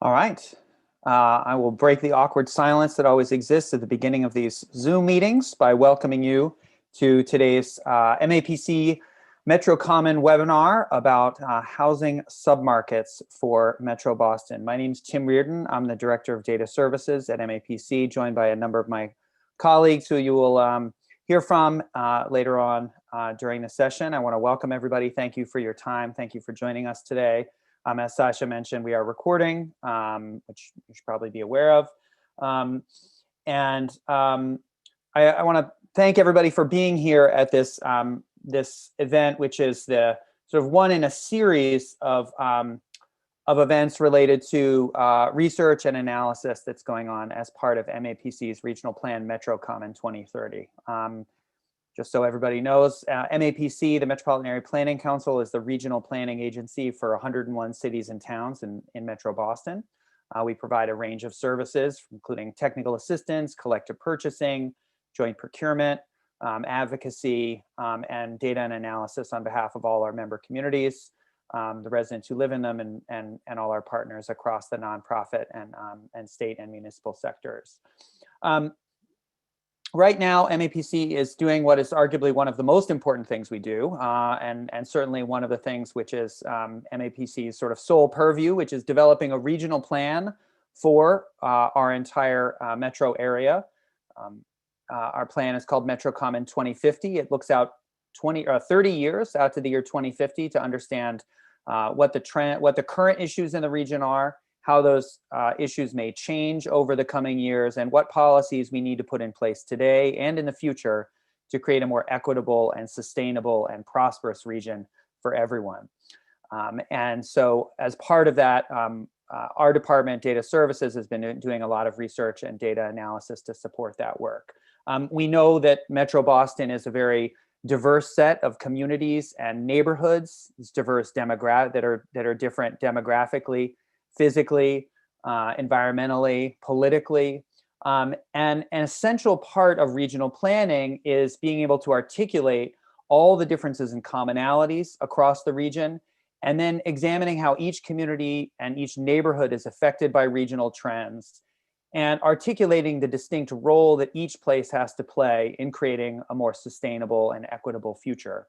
All right. I will break the awkward silence that always exists at the beginning of these Zoom meetings by welcoming you to today's MAPC MetroCommon webinar about housing submarkets for Metro Boston. My name is Tim Reardon. I'm the Director of Data Services at MAPC, joined by a number of my colleagues who you will hear from later on during the session. I want to welcome everybody. Thank you for your time. Thank you for joining us today. As Sasha mentioned, we are recording, which you should probably be aware of. I want to thank everybody for being here at this this event, which is the sort of one in a series of events related to research and analysis that's going on as part of MAPC's Regional Plan MetroCommon 2030. Just so everybody knows, MAPC, the Metropolitan Area Planning Council, is the regional planning agency for 101 cities and towns in Metro Boston. We provide a range of services, including technical assistance, collective purchasing, joint procurement, advocacy, and data and analysis on behalf of all our member communities, the residents who live in them, and all our partners across the nonprofit and state and municipal sectors. Right now, MAPC is doing what is arguably one of the most important things we do, and certainly one of the things which is MAPC's sort of sole purview, which is developing a regional plan for our entire metro area. Our plan is called MetroCommon 2050. It looks out 30 years out to the year 2050 to understand what the current issues in the region are, how those issues may change over the coming years, and what policies we need to put in place today and in the future to create a more equitable and sustainable and prosperous region for everyone. And so as part of that, our department, Data Services, has been doing a lot of research and data analysis to support that work. We know that Metro Boston is a very diverse set of communities and neighborhoods. It's diverse that are different demographically, physically, environmentally, politically. And an essential part of regional planning is being able to articulate all the differences and commonalities across the region, and then examining how each community and each neighborhood is affected by regional trends, and articulating the distinct role that each place has to play in creating a more sustainable and equitable future.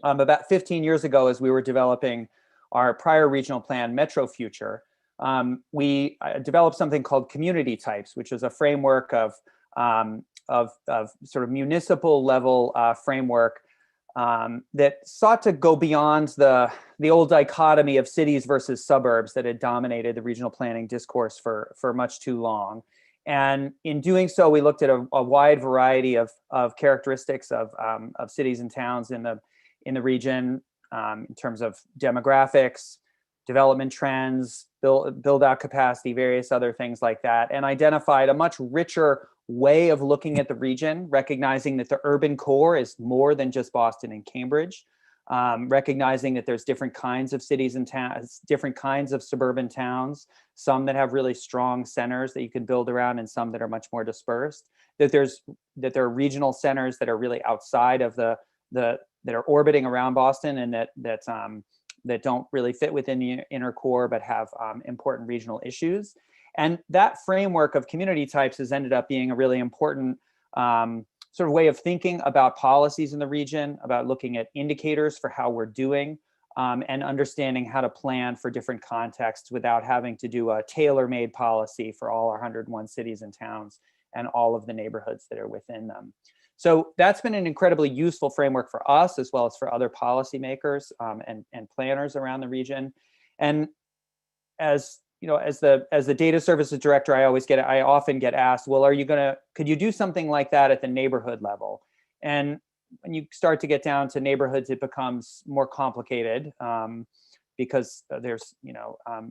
About 15 years ago, as we were developing our prior regional plan, Metro Future, we developed something called community types, which is a framework of sort of municipal level framework that sought to go beyond the old dichotomy of cities versus suburbs that had dominated the regional planning discourse for much too long. And in doing so, we looked at a wide variety of characteristics of cities and towns in the region, in terms of demographics, development trends, build out capacity, various other things like that, and identified a much richer way of looking at the region, recognizing that the urban core is more than just Boston and Cambridge, recognizing that there's different kinds of cities and towns, different kinds of suburban towns, some that have really strong centers that you can build around and some that are much more dispersed, that there are regional centers that are really outside of that are orbiting around Boston and that don't really fit within the inner core but have important regional issues. And that framework of community types has ended up being a really important sort of way of thinking about policies in the region, about looking at indicators for how we're doing, and understanding how to plan for different contexts without having to do a tailor-made policy for all our 101 cities and towns and all of the neighborhoods that are within them. So that's been an incredibly useful framework for us, as well as for other policymakers and planners around the region. And as you know, as the data services director, I often get asked, well, could you do something like that at the neighborhood level? And when you start to get down to neighborhoods, it becomes more complicated because there's,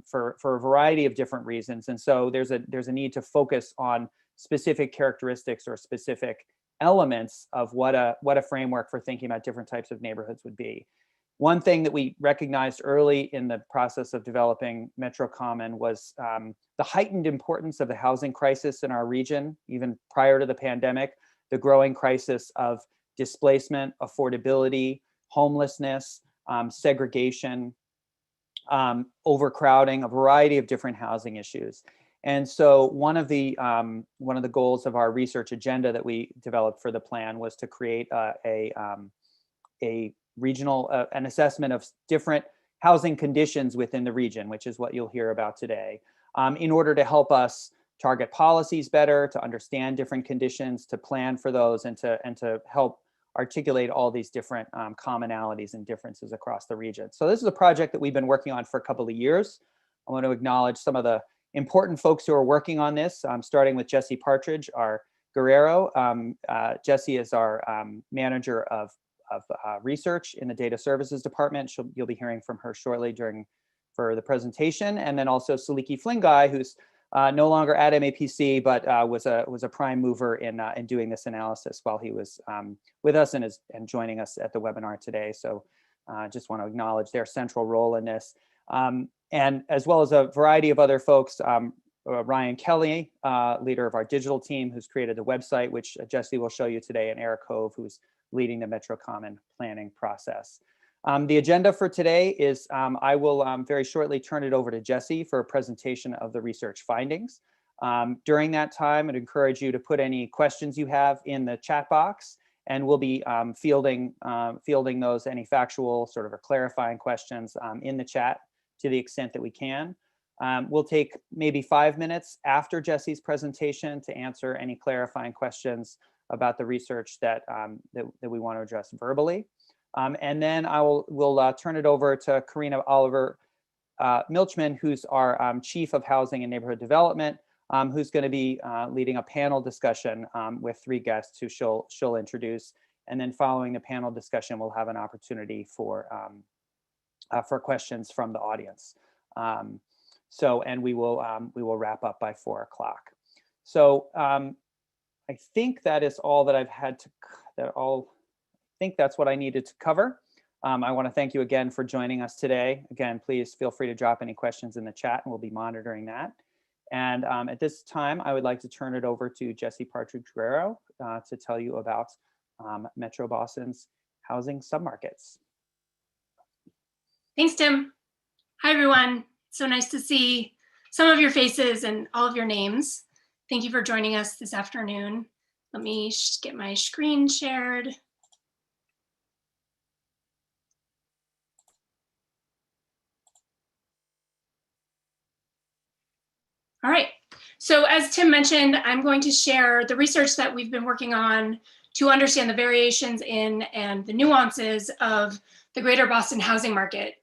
for a variety of different reasons. And so there's a need to focus on specific characteristics or specific elements of what a framework for thinking about different types of neighborhoods would be. One thing that we recognized early in the process of developing MetroCommon was the heightened importance of the housing crisis in our region, even prior to the pandemic, the growing crisis of displacement, affordability, homelessness, segregation, overcrowding, a variety of different housing issues. And so one of the goals of our research agenda that we developed for the plan was to create a regional an assessment of different housing conditions within the region, which is what you'll hear about today, in order to help us target policies better, to understand different conditions, to plan for those, and to help articulate all these different commonalities and differences across the region. So this is a project that we've been working on for a couple of years. I want to acknowledge some of the important folks who are working on this, starting with Jessie Partridge, our Guerrero. Jessie is our manager of research in the data services department. You'll be hearing from her shortly for the presentation. And then also Saliki Flingai, who's no longer at MAPC, but was a prime mover in doing this analysis while he was with us and joining us at the webinar today. So just want to acknowledge their central role in this. And as well as a variety of other folks, Ryan Kelly, leader of our digital team, who's created the website, which Jessie will show you today, and Eric Hove, who's leading the MetroCommon planning process. The agenda for today is I will very shortly turn it over to Jessie for a presentation of the research findings. During that time, I'd encourage you to put any questions you have in the chat box, and we'll be fielding those, any factual sort of or clarifying questions in the chat to the extent that we can. We'll take maybe 5 minutes after Jessie's presentation to answer any clarifying questions about the research that we want to address verbally. And then we'll turn it over to Karina Oliver Milchman, who's our Chief of Housing and Neighborhood Development, who's going to be leading a panel discussion with 3 guests who she'll introduce. And then following the panel discussion, we'll have an opportunity for questions from the audience. And we will wrap up by 4 o'clock. So I think that is all that I've had to. I think that's what I needed to cover. I want to thank you again for joining us today. Again, please feel free to drop any questions in the chat, and we'll be monitoring that. And at this time, I would like to turn it over to Jessie Partridge Guerrero to tell you about Metro Boston's housing submarkets. Thanks, Tim. Hi, everyone. So nice to see some of your faces and all of your names. Thank you for joining us this afternoon. Let me get my screen shared. All right, so as Tim mentioned, I'm going to share the research that we've been working on to understand the variations in and the nuances of the greater Boston housing market.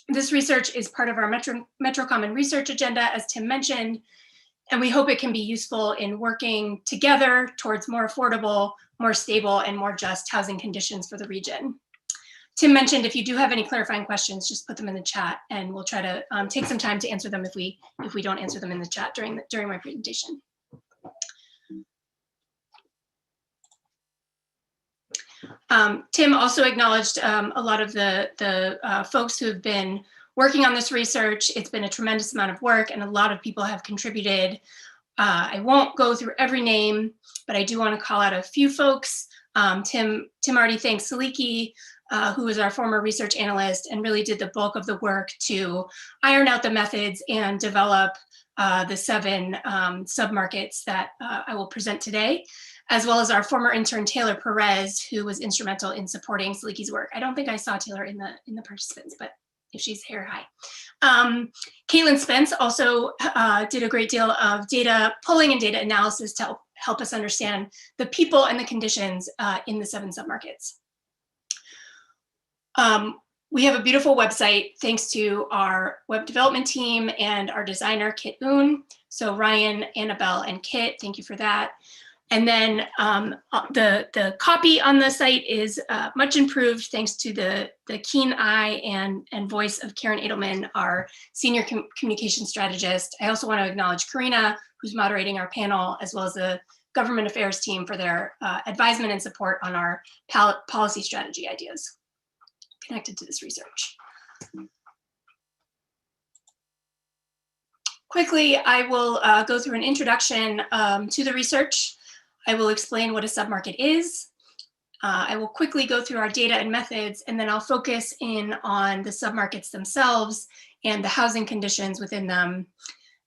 This research is part of our MetroCommon research agenda, as Tim mentioned, and we hope it can be useful in working together towards more affordable, more stable, and more just housing conditions for the region. Tim mentioned if you do have any clarifying questions, just put them in the chat, and we'll try to take some time to answer them if we don't answer them in the chat during my presentation. Tim also acknowledged a lot of the folks who have been working on this research. It's been a tremendous amount of work, and a lot of people have contributed. I won't go through every name, but I do want to call out a few folks. Tim already thanked Saliki, who was our former research analyst and really did the bulk of the work to iron out the methods and develop the 7 submarkets that I will present today, as well as our former intern, Taylor Perez, who was instrumental in supporting Saliki's work. I don't think I saw Taylor in the participants, but if she's here, hi. Caitlin Spence also did a great deal of data pulling and data analysis to help us understand the people and the conditions in the 7 submarkets. We have a beautiful website thanks to our web development team and our designer, Kit Oon. So Ryan, Annabelle, and Kit, thank you for that. And then the copy on the site is much improved thanks to the keen eye and voice of Karen Edelman, our senior communication strategist. I also want to acknowledge Karina, who's moderating our panel, as well as the government affairs team for their advisement and support on our policy strategy ideas connected to this research. Quickly, I will go through an introduction to the research. I will explain what a submarket is. I will quickly go through our data and methods, and then I'll focus in on the submarkets themselves and the housing conditions within them,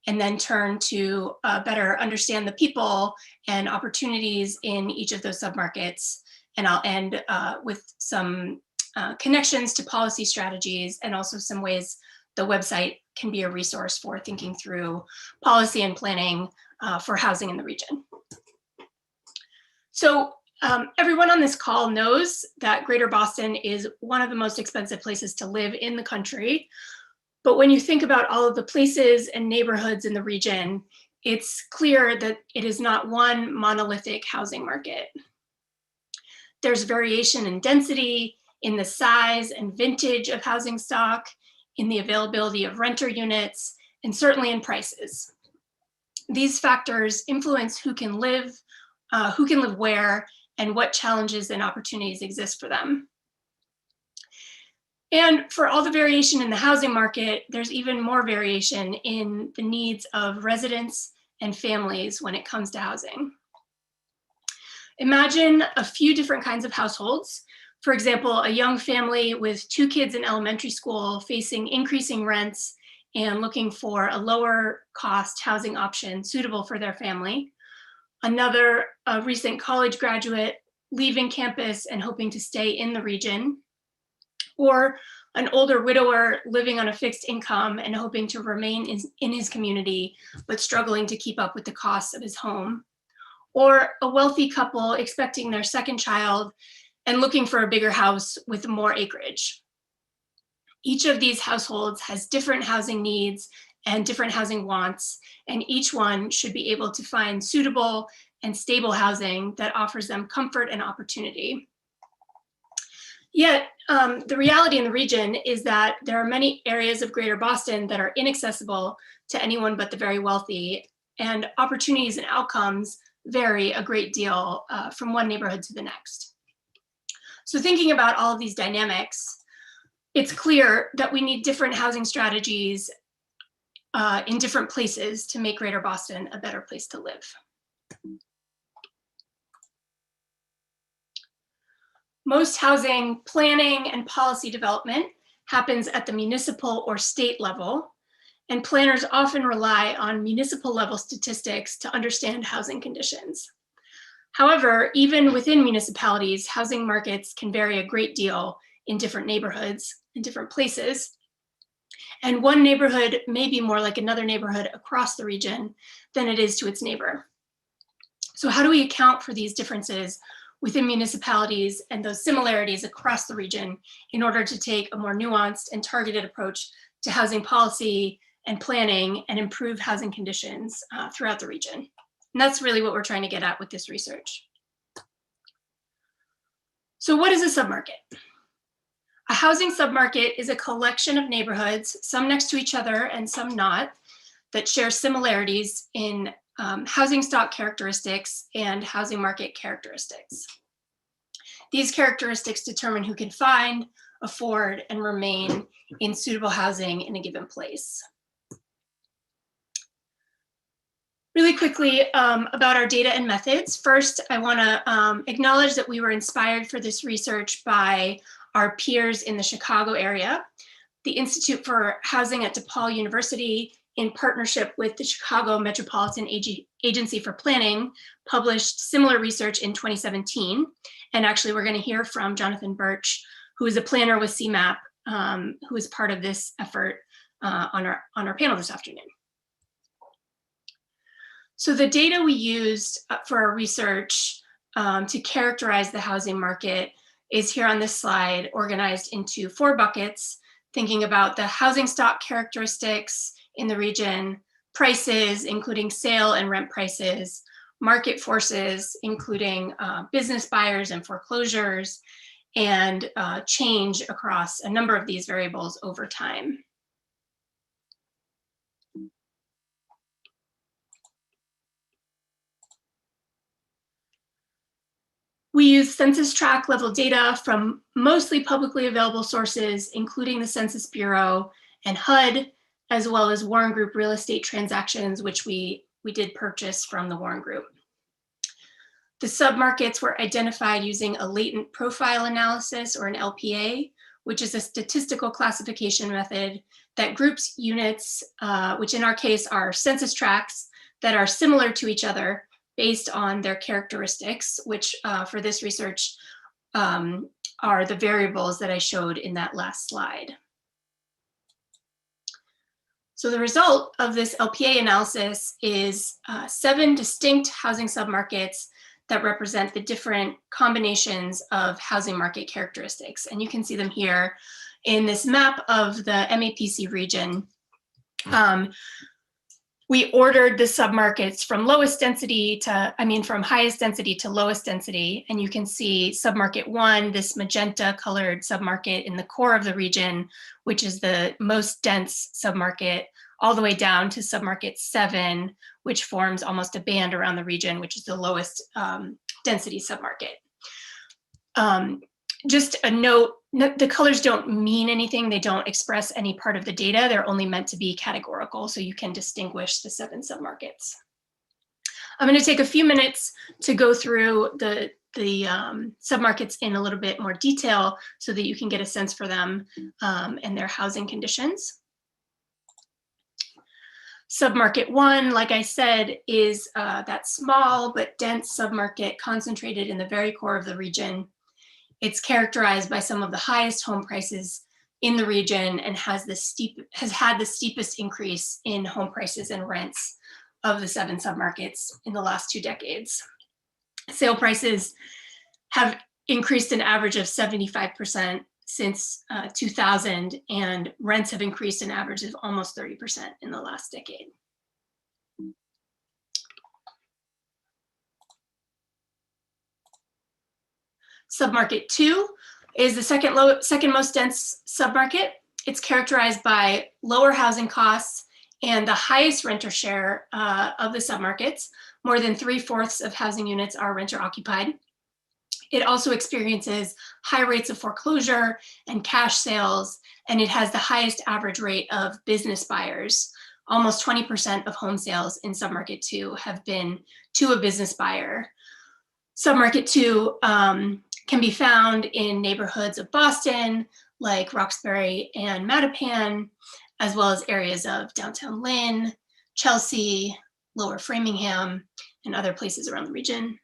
and then turn to better understand the people and opportunities in each of those submarkets. And I'll end with some connections to policy strategies and also some ways the website can be a resource for thinking through policy and planning for housing in the region. So everyone on this call knows that Greater Boston is one of the most expensive places to live in the country. But when you think about all of the places and neighborhoods in the region, it's clear that it is not one monolithic housing market. There's variation in density, in the size and vintage of housing stock, in the availability of renter units, and certainly in prices. These factors influence who can live where, and what challenges and opportunities exist for them. And for all the variation in the housing market, there's even more variation in the needs of residents and families when it comes to housing. Imagine a few different kinds of households. For example, a young family with 2 kids in elementary school facing increasing rents and looking for a lower cost housing option suitable for their family. Another, a recent college graduate leaving campus and hoping to stay in the region. Or an older widower living on a fixed income and hoping to remain in his community, but struggling to keep up with the costs of his home. Or a wealthy couple expecting their second child and looking for a bigger house with more acreage. Each of these households has different housing needs and different housing wants, and each one should be able to find suitable and stable housing that offers them comfort and opportunity. Yet, the reality in the region is that there are many areas of Greater Boston that are inaccessible to anyone but the very wealthy, and opportunities and outcomes vary a great deal from one neighborhood to the next. So thinking about all of these dynamics, it's clear that we need different housing strategies in different places to make Greater Boston a better place to live. Most housing planning and policy development happens at the municipal or state level, and planners often rely on municipal level statistics to understand housing conditions. However, even within municipalities, housing markets can vary a great deal in different neighborhoods, in different places. And one neighborhood may be more like another neighborhood across the region than it is to its neighbor. So how do we account for these differences within municipalities and those similarities across the region in order to take a more nuanced and targeted approach to housing policy and planning and improve housing conditions throughout the region? And that's really what we're trying to get at with this research. So what is a submarket? A housing submarket is a collection of neighborhoods, some next to each other and some not, that share similarities in housing stock characteristics and housing market characteristics. These characteristics determine who can find, afford, and remain in suitable housing in a given place. Really quickly about our data and methods. First, I want to acknowledge that we were inspired for this research by our peers in the Chicago area. The Institute for Housing at DePaul University, in partnership with the Chicago Metropolitan Agency for Planning, published similar research in 2017. And actually, we're going to hear from Jonathan Burch, who is a planner with CMAP, who is part of this effort on our panel this afternoon. So the data we used for our research to characterize the housing market is here on this slide, organized into 4 buckets, thinking about the housing stock characteristics in the region, prices, including sale and rent prices, market forces, including business buyers and foreclosures, and change across a number of these variables over time. We use census tract level data from mostly publicly available sources, including the Census Bureau and HUD, as well as Warren Group real estate transactions, which we did purchase from the Warren Group. The submarkets were identified using a latent profile analysis, or an LPA, which is a statistical classification method that groups units, which in our case are census tracts, that are similar to each other based on their characteristics, which for this research are the variables that I showed in that last slide. So the result of this LPA analysis is 7 distinct housing submarkets that represent the different combinations of housing market characteristics. And you can see them here in this map of the MAPC region. We ordered the submarkets from lowest density to, from highest density to lowest density. And you can see submarket 1, this magenta colored submarket in the core of the region, which is the most dense submarket, all the way down to submarket 7, which forms almost a band around the region, which is the lowest density submarket. Just a note, the colors don't mean anything. They don't express any part of the data. They're only meant to be categorical, so you can distinguish the 7 submarkets. I'm going to take a few minutes to go through the submarkets in a little bit more detail so that you can get a sense for them and their housing conditions. Submarket 1, like I said, is that small but dense submarket concentrated in the very core of the region. It's characterized by some of the highest home prices in the region and has had the steepest increase in home prices and rents of the 7 submarkets in the last 2 decades. Sale prices have increased an average of 75% since 2000, and rents have increased an average of almost 30% in the last decade. Submarket 2 is the second most dense submarket. It's characterized by lower housing costs and the highest renter share of the submarkets. More than 3/4 of housing units are renter occupied. It also experiences high rates of foreclosure and cash sales, and it has the highest average rate of business buyers. Almost 20% of home sales in submarket 2 have been to a business buyer. Submarket 2 can be found in neighborhoods of Boston, like Roxbury and Mattapan, as well as areas of downtown Lynn, Chelsea, Lower Framingham, and other places around the region.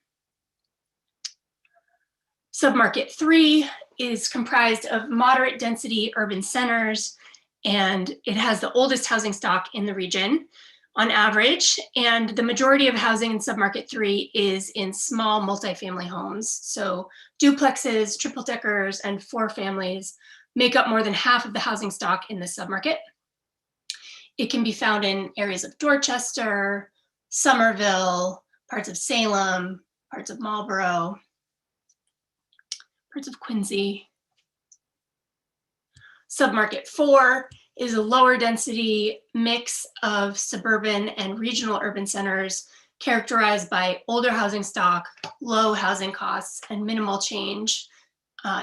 Submarket 3 is comprised of moderate density urban centers, and it has the oldest housing stock in the region on average. And the majority of housing in submarket 3 is in small multifamily homes. So duplexes, triple deckers, and 4 families make up more than half of the housing stock in the submarket. It can be found in areas of Dorchester, Somerville, parts of Salem, parts of Marlborough, parts of Quincy. Submarket 4 is a lower density mix of suburban and regional urban centers characterized by older housing stock, low housing costs, and minimal change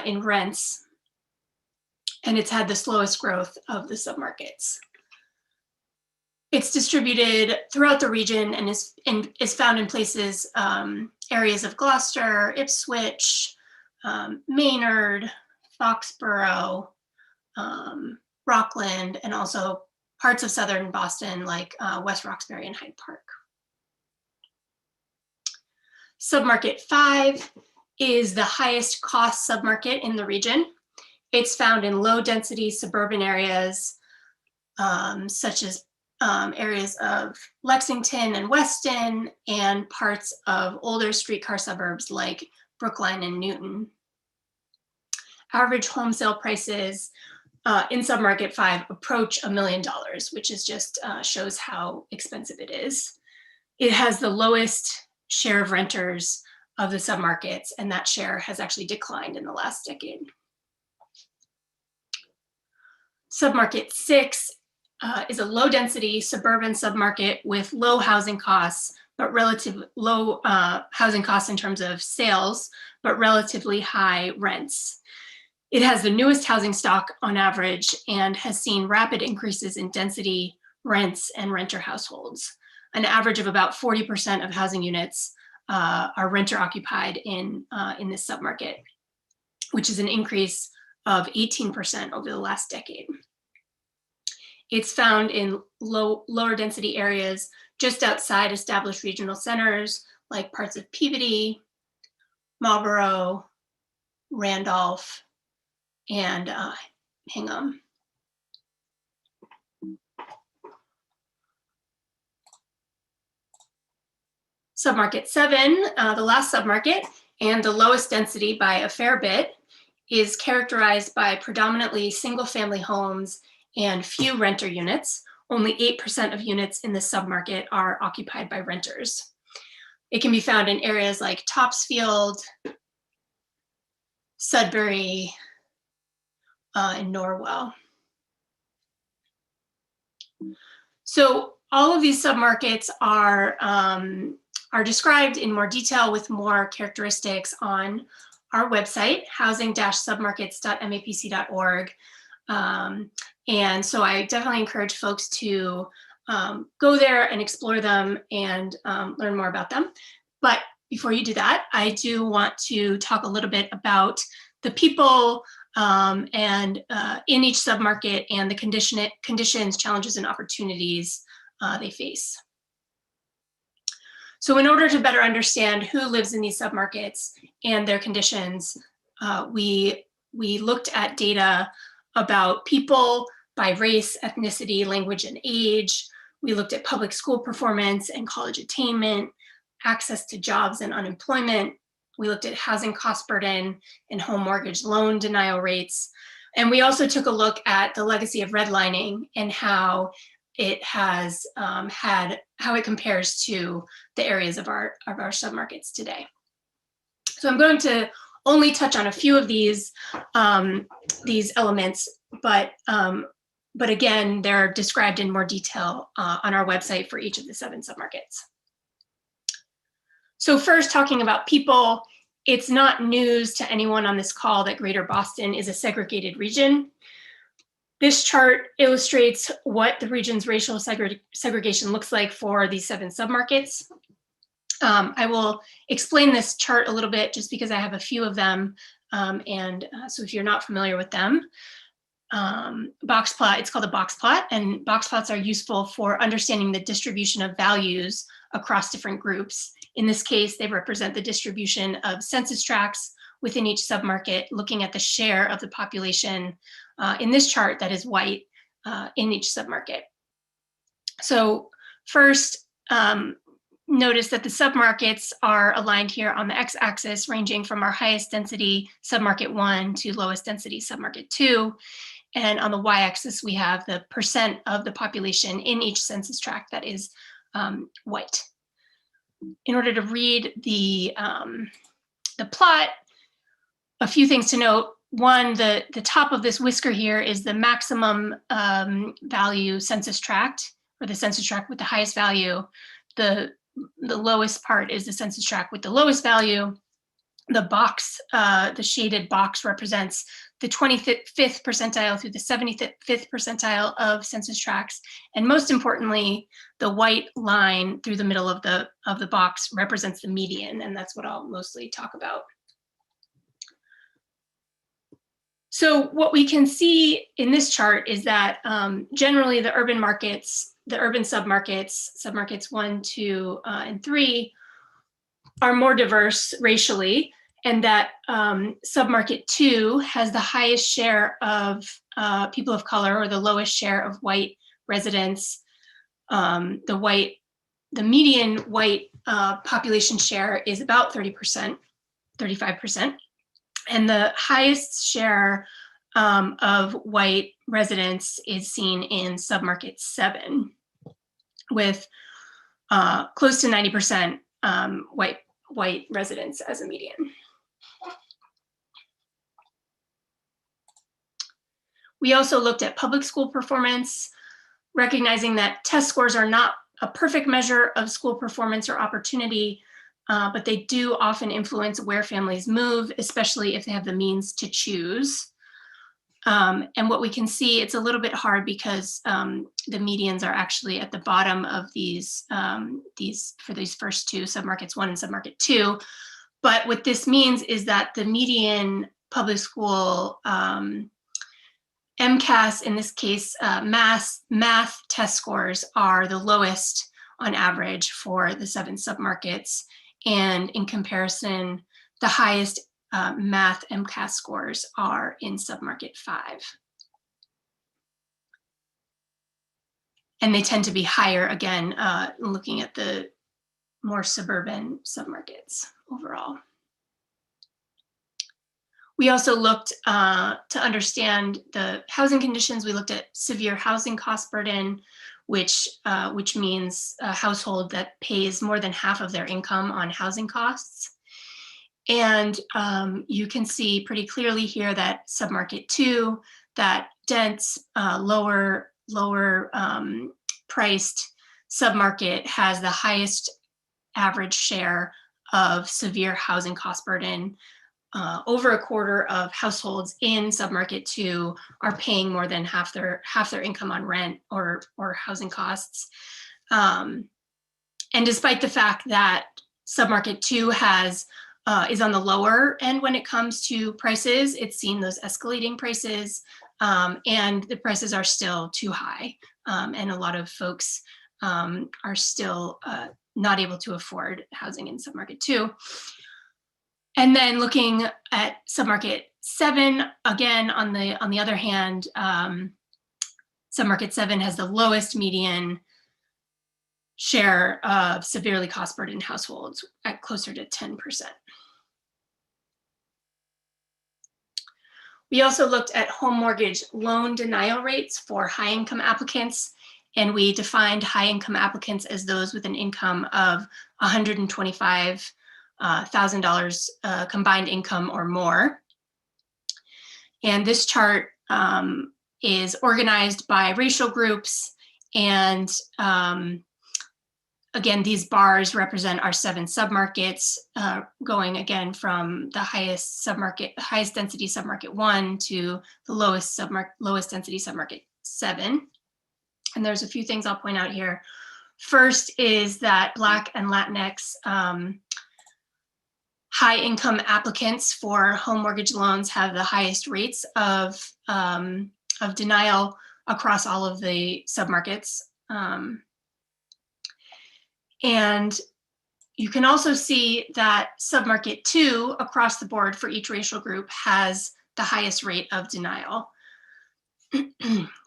in rents. And it's had the slowest growth of the submarkets. It's distributed throughout the region and is found in places, areas of Gloucester, Ipswich, Maynard, Foxborough, Rockland, and also parts of southern Boston like West Roxbury and Hyde Park. Submarket 5 is the highest cost submarket in the region. It's found in low density suburban areas, such as areas of Lexington and Weston, and parts of older streetcar suburbs like Brookline and Newton. Average home sale prices in submarket 5 approach $1 million, which is just shows how expensive it is. It has the lowest share of renters of the submarkets, and that share has actually declined in the last decade. Submarket 6 is a low density suburban submarket with low housing costs, but relatively low housing costs in terms of sales, but relatively high rents. It has the newest housing stock on average and has seen rapid increases in density, rents, and renter households. An average of about 40% of housing units are renter occupied in this submarket, which is an increase of 18% over the last decade. It's found in lower density areas just outside established regional centers, like parts of Peabody, Marlborough, Randolph, and Hingham. Submarket 7, the last submarket, and the lowest density by a fair bit, is characterized by predominantly single-family homes and few renter units. Only 8% of units in this submarket are occupied by renters. It can be found in areas like Topsfield, Sudbury, and Norwell. So all of these submarkets are described in more detail with more characteristics on our website, housing-submarkets.mapc.org. And so I definitely encourage folks to go there and explore them and learn more about them. But before you do that, I do want to talk a little bit about the people and in each submarket and the conditions, challenges, and opportunities they face. So in order to better understand who lives in these submarkets and their conditions, we looked at data about people by race, ethnicity, language, and age. We looked at public school performance and college attainment, access to jobs and unemployment. We looked at housing cost burden and home mortgage loan denial rates. And we also took a look at the legacy of redlining and how it has how it compares to the areas of our submarkets today. So I'm going to only touch on a few of these elements, but again, they're described in more detail on our website for each of the 7 submarkets. So first, talking about people, it's not news to anyone on this call that Greater Boston is a segregated region. This chart illustrates what the region's racial segregation looks like for these 7 submarkets. I will explain this chart a little bit just because I have a few of them. So if you're not familiar with them, box plot, it's called a box plot, and box plots are useful for understanding the distribution of values across different groups. In this case, they represent the distribution of census tracts within each submarket, looking at the share of the population in this chart that is white in each submarket. So first, notice that the submarkets are aligned here on the x-axis, ranging from our highest density submarket 1 to lowest density submarket 2. And on the y-axis, we have the percent of the population in each census tract that is white. In order to read the plot, a few things to note. One, the top of this whisker here is the maximum value census tract, or the census tract with the highest value. The lowest part is the census tract with the lowest value. The box, the shaded box, represents the 25th percentile through the 75th percentile of census tracts. And most importantly, the white line through the middle of the box represents the median, and that's what I'll mostly talk about. So what we can see in this chart is that generally the urban markets, the urban submarkets, submarkets 1, 2, and 3, are more diverse racially, and that submarket 2 has the highest share of people of color, or the lowest share of white residents. The median white population share is about 30%, 35%. And the highest share of white residents is seen in submarket 7, with close to 90% white residents as a median. We also looked at public school performance, recognizing that test scores are not a perfect measure of school performance or opportunity, but they do often influence where families move, especially if they have the means to choose. And what we can see, it's a little bit hard because the medians are actually at the bottom of these for these first two, submarkets 1 and submarket 2. But what this means is that the median public school MCAS, in this case, math test scores are the lowest on average for the 7 submarkets. And in comparison, the highest math MCAS scores are in submarket 5. And they tend to be higher, again, looking at the more suburban submarkets overall. We also looked to understand the housing conditions. We looked at severe housing cost burden, which means a household that pays more than half of their income on housing costs. And you can see pretty clearly here that submarket 2, that dense, lower priced submarket has the highest average share of severe housing cost burden. Over a quarter of households in submarket 2 are paying more than half their income on rent or housing costs. And despite the fact that submarket 2 is on the lower end when it comes to prices, it's seen those escalating prices, and the prices are still too high. And a lot of folks are still not able to afford housing in submarket 2. And then looking at submarket 7, again, on the other hand, submarket 7 has the lowest median share of severely cost burdened households at closer to 10%. We also looked at home mortgage loan denial rates for high income applicants, and we defined high income applicants as those with an income of $125,000 combined income or more. And this chart is organized by racial groups. And again, these bars represent our 7 submarkets, going again from the highest density submarket 1 to the lowest density submarket 7. And there's a few things I'll point out here. First is that Black and Latinx high income applicants for home mortgage loans have the highest rates of denial across all of the submarkets. And you can also see that submarket 2 across the board for each racial group has the highest rate of denial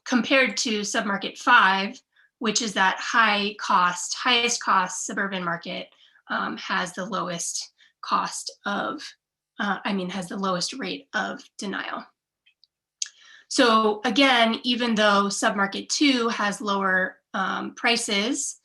compared to submarket 5, which is that highest cost suburban market, has the lowest has the lowest rate of denial. So again, even though submarket 2 has lower prices,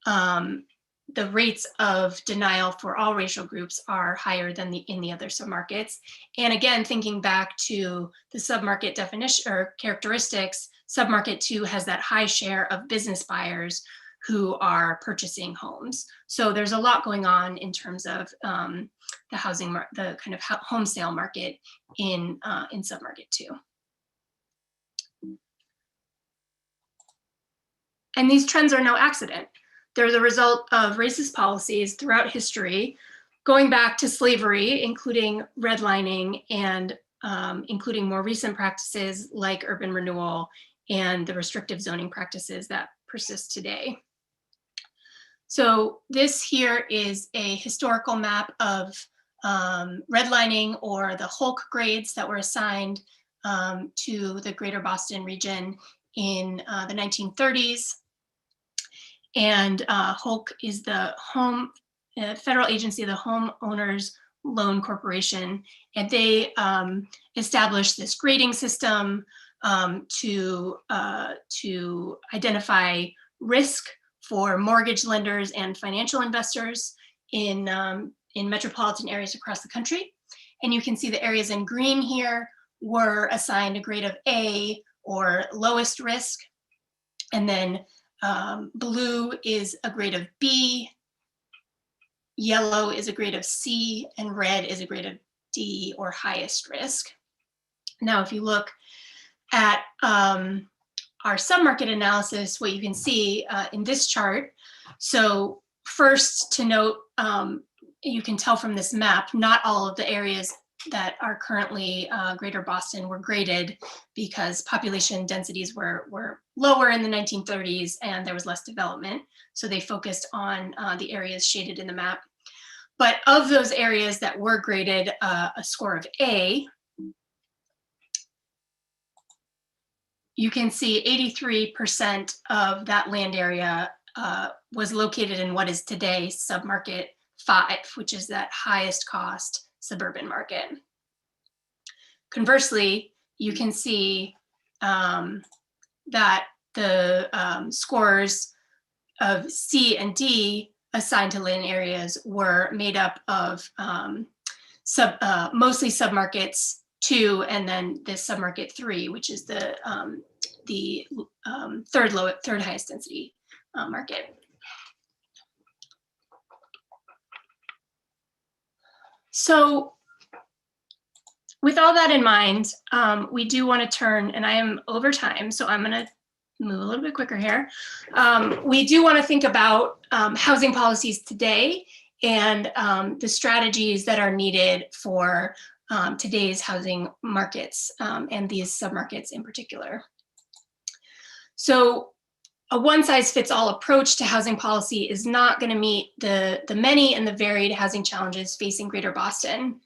the rates of denial for all racial groups are higher than in the other submarkets. And again, thinking back to the submarket definition or characteristics, submarket 2 has that high share of business buyers who are purchasing homes. So there's a lot going on in terms of the kind of home sale market in submarket 2. And these trends are no accident. They're the result of racist policies throughout history, going back to slavery, including redlining and including more recent practices like urban renewal and the restrictive zoning practices that persist today. So this here is a historical map of redlining, or the Hulk grades that were assigned to the greater Boston region in the 1930s. And Hulk is the federal agency of the Homeowners Loan Corporation. And they established this grading system to identify risk for mortgage lenders and financial investors in metropolitan areas across the country. And you can see the areas in green here were assigned a grade of A, or lowest risk. And then blue is a grade of B, yellow is a grade of C, and red is a grade of D, or highest risk. Now, if you look at our submarket analysis, what you can see in this chart. So first to note, you can tell from this map, not all of the areas that are currently Greater Boston were graded because population densities were lower in the 1930s and there was less development. So they focused on the areas shaded in the map. But of those areas that were graded a score of A, you can see 83% of that land area was located in what is today submarket 5, which is that highest cost suburban market. Conversely, you can see that the scores of C and D assigned to land areas were made up of mostly submarkets 2 and then this submarket 3, which is the third highest density market. So with all that in mind, we do want to turn, and I am over time, so I'm going to move a little bit quicker here. We do want to think about housing policies today and the strategies that are needed for today's housing markets and these submarkets in particular. So a one-size-fits-all approach to housing policy is not going to meet the many and the varied housing challenges facing Greater Boston.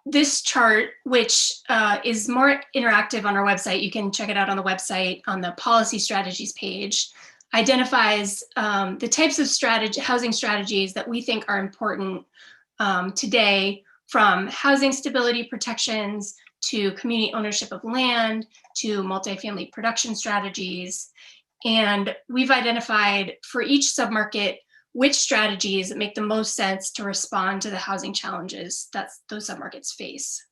This chart, which is more interactive on our website, you can check it out on the website on the policy strategies page, identifies the types of housing strategies that we think are important today, from housing stability protections to community ownership of land to multifamily production strategies. And we've identified for each submarket which strategies make the most sense to respond to the housing challenges that those submarkets face.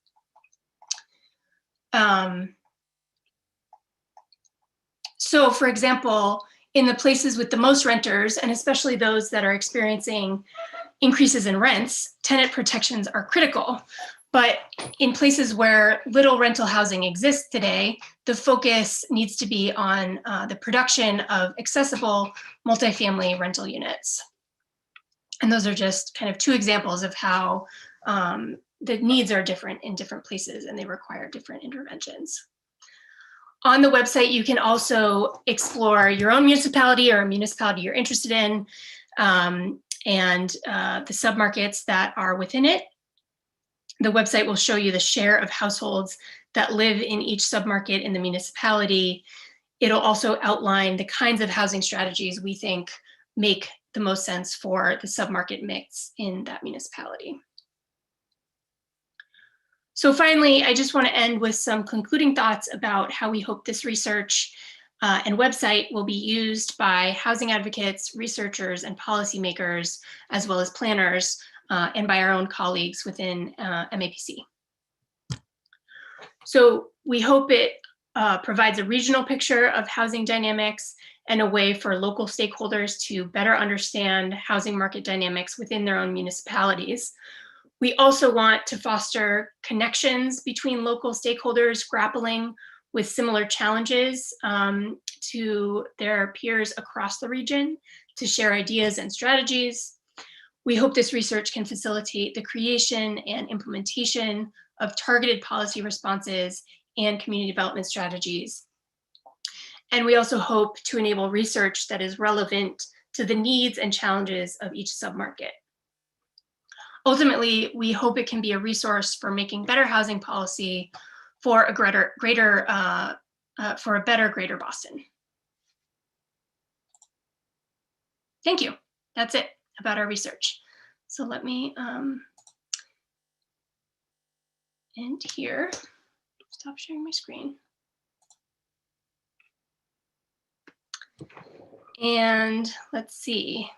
So for example, in the places with the most renters, and especially those that are experiencing increases in rents, tenant protections are critical. But in places where little rental housing exists today, the focus needs to be on the production of accessible multifamily rental units. And those are just kind of 2 examples of how the needs are different in different places and they require different interventions. On the website, you can also explore your own municipality or a municipality you're interested in, and the submarkets that are within it. The website will show you the share of households that live in each submarket in the municipality. It'll also outline the kinds of housing strategies we think make the most sense for the submarket mix in that municipality. So finally, I just want to end with some concluding thoughts about how we hope this research and website will be used by housing advocates, researchers, and policymakers, as well as planners, and by our own colleagues within MAPC. So we hope it provides a regional picture of housing dynamics and a way for local stakeholders to better understand housing market dynamics within their own municipalities. We also want to foster connections between local stakeholders grappling with similar challenges to their peers across the region to share ideas and strategies. We hope this research can facilitate the creation and implementation of targeted policy responses and community development strategies. And we also hope to enable research that is relevant to the needs and challenges of each submarket. Ultimately, we hope it can be a resource for making better housing policy for a better Greater Boston. Thank you. That's it about our research. So let me end here. Stop sharing my screen. And let's see.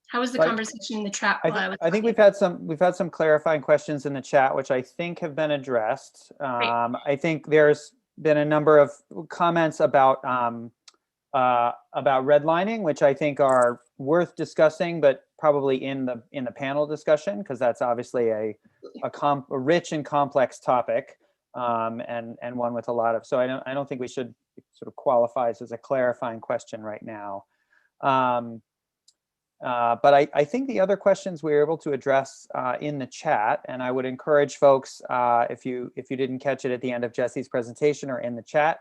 How was the conversation in the chat? I think we've had some clarifying questions in the chat, which I think have been addressed. I think there's been a number of comments about redlining, which I think are worth discussing, but probably in the panel discussion, because that's obviously a rich and complex topic, and one with a lot of. So I don't think we should sort of qualifies as a clarifying question right now. But I think the other questions we were able to address in the chat, and I would encourage folks, if you didn't catch it at the end of Jesse's presentation or in the chat,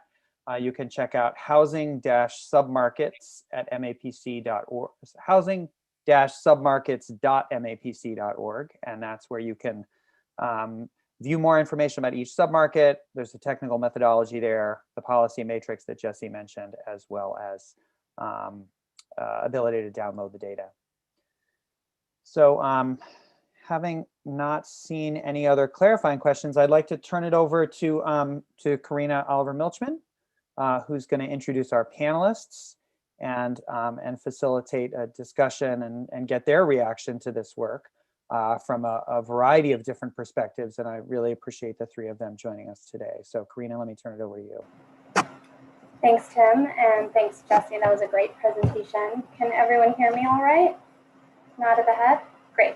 you can check out housing-submarkets at mapc.org, housing-submarkets.mapc.org, and that's where you can view more information about each submarket. There's a technical methodology there, the policy matrix that Jesse mentioned, as well as ability to download the data. So having not seen any other clarifying questions, I'd like to turn it over to Karina Oliver-Milchman, who's going to introduce our panelists and facilitate a discussion and get their reaction to this work from a variety of different perspectives. And I really appreciate the three of them joining us today. So Karina, let me turn it over to you. Thanks, Tim, and thanks, Jesse. That was a great presentation. Can everyone hear me all right? Nod of the head? Great.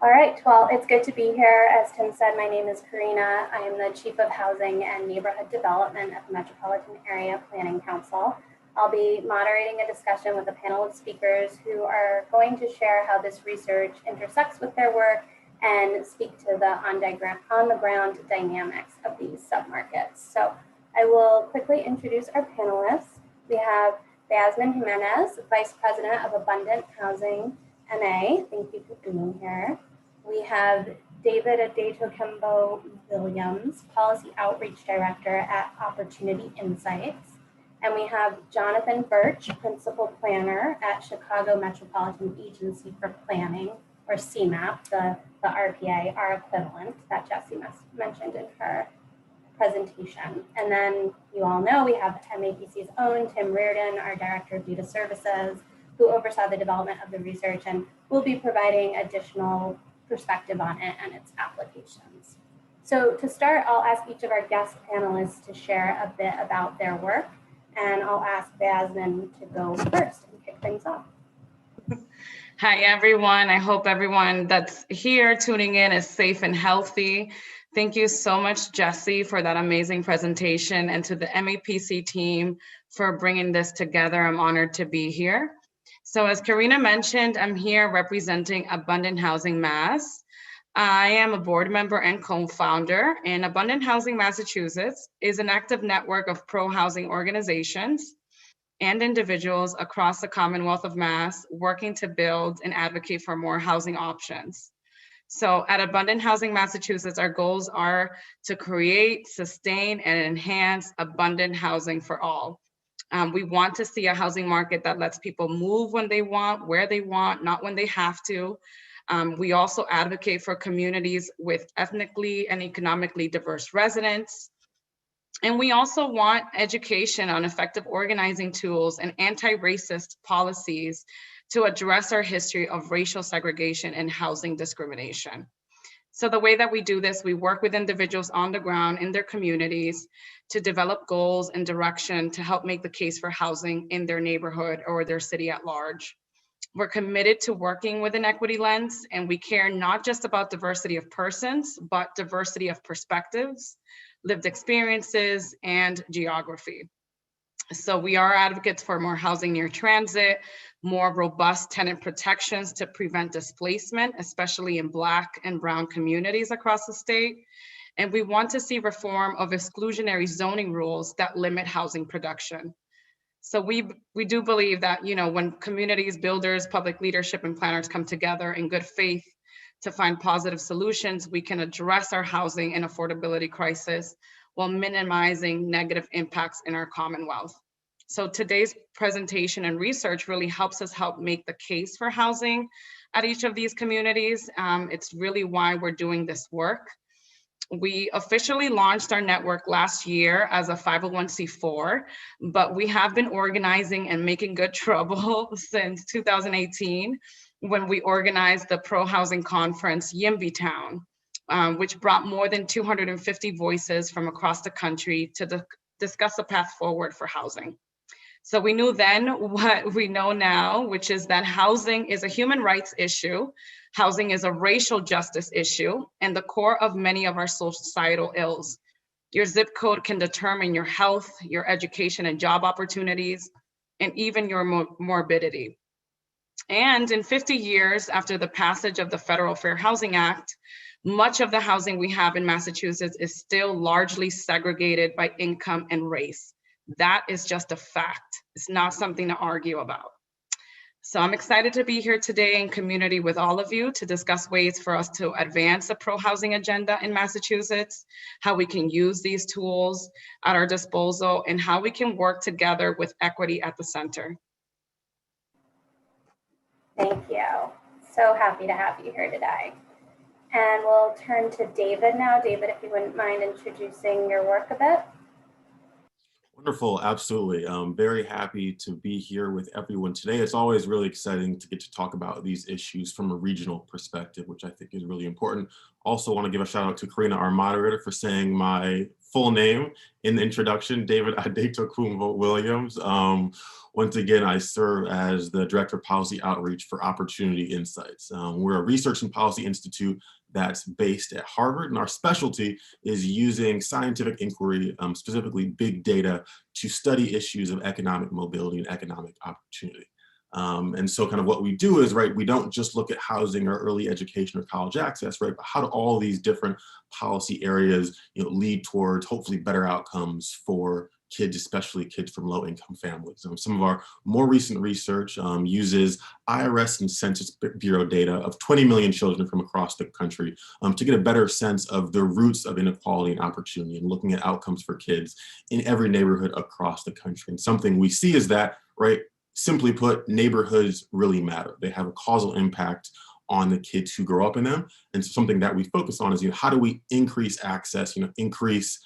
All right, well, it's good to be here. As Tim said, my name is Karina. I am the Chief of Housing and Neighborhood Development at the Metropolitan Area Planning Council. I'll be moderating a discussion with a panel of speakers who are going to share how this research intersects with their work and speak to the on-the-ground dynamics of these submarkets. So I will quickly introduce our panelists. We have Beyazmin Jimenez, Vice President of Abundant Housing, MA. Thank you for being here. We have David Adeto Williams, Policy Outreach Director at Opportunity Insights. And we have Jonathan Burch, Principal Planner at Chicago Metropolitan Agency for Planning, or CMAP, the RPA, our equivalent that Jessie mentioned in her presentation. And then you all know we have MAPC's own Tim Reardon, our Director of Data Services, who oversaw the development of the research and will be providing additional perspective on it and its applications. So to start, I'll ask each of our guest panelists to share a bit about their work, and I'll ask Beyazmin to go first and kick things off. Hi, everyone. I hope everyone that's here tuning in is safe and healthy. Thank you so much, Jesse, for that amazing presentation, and to the MAPC team for bringing this together. I'm honored to be here. So as Karina mentioned, I'm here representing Abundant Housing Mass. I am a board member and co-founder, and Abundant Housing Massachusetts is an active network of pro-housing organizations and individuals across the Commonwealth of Mass working to build and advocate for more housing options. So at Abundant Housing Massachusetts, our goals are to create, sustain, and enhance abundant housing for all. We want to see a housing market that lets people move when they want, where they want, not when they have to. We also advocate for communities with ethnically and economically diverse residents. And we also want education on effective organizing tools and anti-racist policies to address our history of racial segregation and housing discrimination. So the way that we do this, we work with individuals on the ground in their communities to develop goals and direction to help make the case for housing in their neighborhood or their city at large. We're committed to working with an equity lens, and we care not just about diversity of persons, but diversity of perspectives, lived experiences, and geography. So we are advocates for more housing near transit, more robust tenant protections to prevent displacement, especially in Black and Brown communities across the state. And we want to see reform of exclusionary zoning rules that limit housing production. So we do believe that, when communities, builders, public leadership, and planners come together in good faith to find positive solutions, we can address our housing and affordability crisis while minimizing negative impacts in our Commonwealth. So today's presentation and research really helps us make the case for housing at each of these communities. It's really why we're doing this work. We officially launched our network last year as a 501c4, but we have been organizing and making good trouble since 2018, when we organized the Pro Housing Conference YIMBY Town, which brought more than 250 voices from across the country to discuss a path forward for housing. So we knew then what we know now, which is that housing is a human rights issue, housing is a racial justice issue, and the core of many of our societal ills. Your zip code can determine your health, your education and job opportunities, and even your morbidity. And in 50 years after the passage of the Federal Fair Housing Act, much of the housing we have in Massachusetts is still largely segregated by income and race. That is just a fact. It's not something to argue about. So I'm excited to be here today in community with all of you to discuss ways for us to advance the pro-housing agenda in Massachusetts, how we can use these tools at our disposal, and how we can work together with equity at the center. Thank you. So happy to have you here today. And we'll turn to David now. David, if you wouldn't mind introducing your work a bit. Wonderful, absolutely. I'm very happy to be here with everyone today. It's always really exciting to get to talk about these issues from a regional perspective, which I think is really important. Also want to give a shout out to Karina, our moderator, for saying my full name in the introduction, David Adetokunbo Williams. Once again, I serve as the Director of Policy Outreach for Opportunity Insights. We're a research and policy institute that's based at Harvard, and our specialty is using scientific inquiry, specifically big data, to study issues of economic mobility and economic opportunity. And so kind of what we do is, right, we don't just look at housing or early education or college access, right, but how do all these different policy areas, lead towards hopefully better outcomes for kids, especially kids from low-income families. Some of our more recent research uses IRS and Census Bureau data of 20 million children from across the country to get a better sense of the roots of inequality and opportunity, and looking at outcomes for kids in every neighborhood across the country. And something we see is that, right, simply put, neighborhoods really matter. They have a causal impact on the kids who grow up in them. And so something that we focus on is, how do we increase access, increase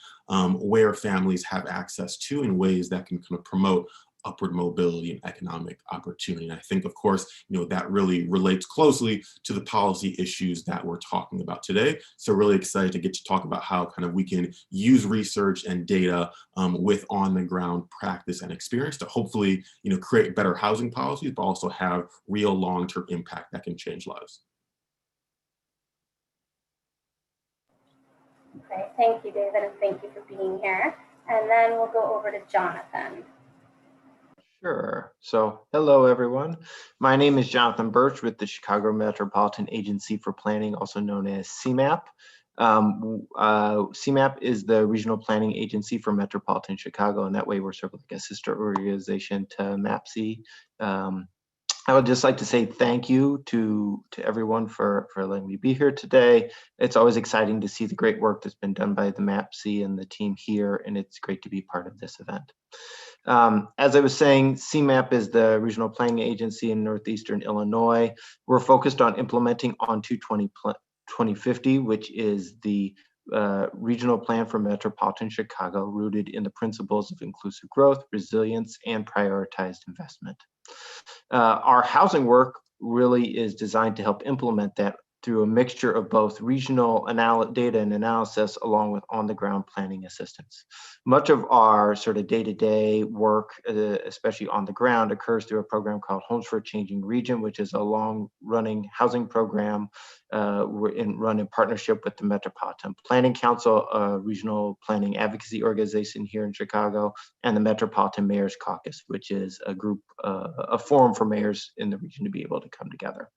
where families have access to in ways that can kind of promote upward mobility and economic opportunity. And I think, of course, that really relates closely to the policy issues that we're talking about today. So really excited to get to talk about how kind of we can use research and data with on the ground practice and experience to hopefully, create better housing policies, but also have real long-term impact that can change lives. Great, thank you, David, and thank you for being here. And then we'll go over to Jonathan. Sure. So hello, everyone. My name is Jonathan Burch with the Chicago Metropolitan Agency for Planning, also known as CMAP. CMAP is the regional planning agency for Metropolitan Chicago, and that way we're sort of like a sister organization to MAPC. I would just like to say thank you to everyone for letting me be here today. It's always exciting to see the great work that's been done by the MAPC and the team here, and it's great to be part of this event. As I was saying, CMAP is the regional planning agency in Northeastern Illinois. We're focused on implementing on 2050, which is the regional plan for metropolitan Chicago, rooted in the principles of inclusive growth, resilience, and prioritized investment. Our housing work really is designed to help implement that through a mixture of both regional data and analysis along with on-the-ground planning assistance. Much of our sort of day-to-day work, especially on the ground, occurs through a program called Homes for a Changing Region, which is a long-running housing program run in partnership with the Metropolitan Planning Council, a regional planning advocacy organization here in Chicago, and the Metropolitan Mayors Caucus, which is a forum for mayors in the region to be able to come together.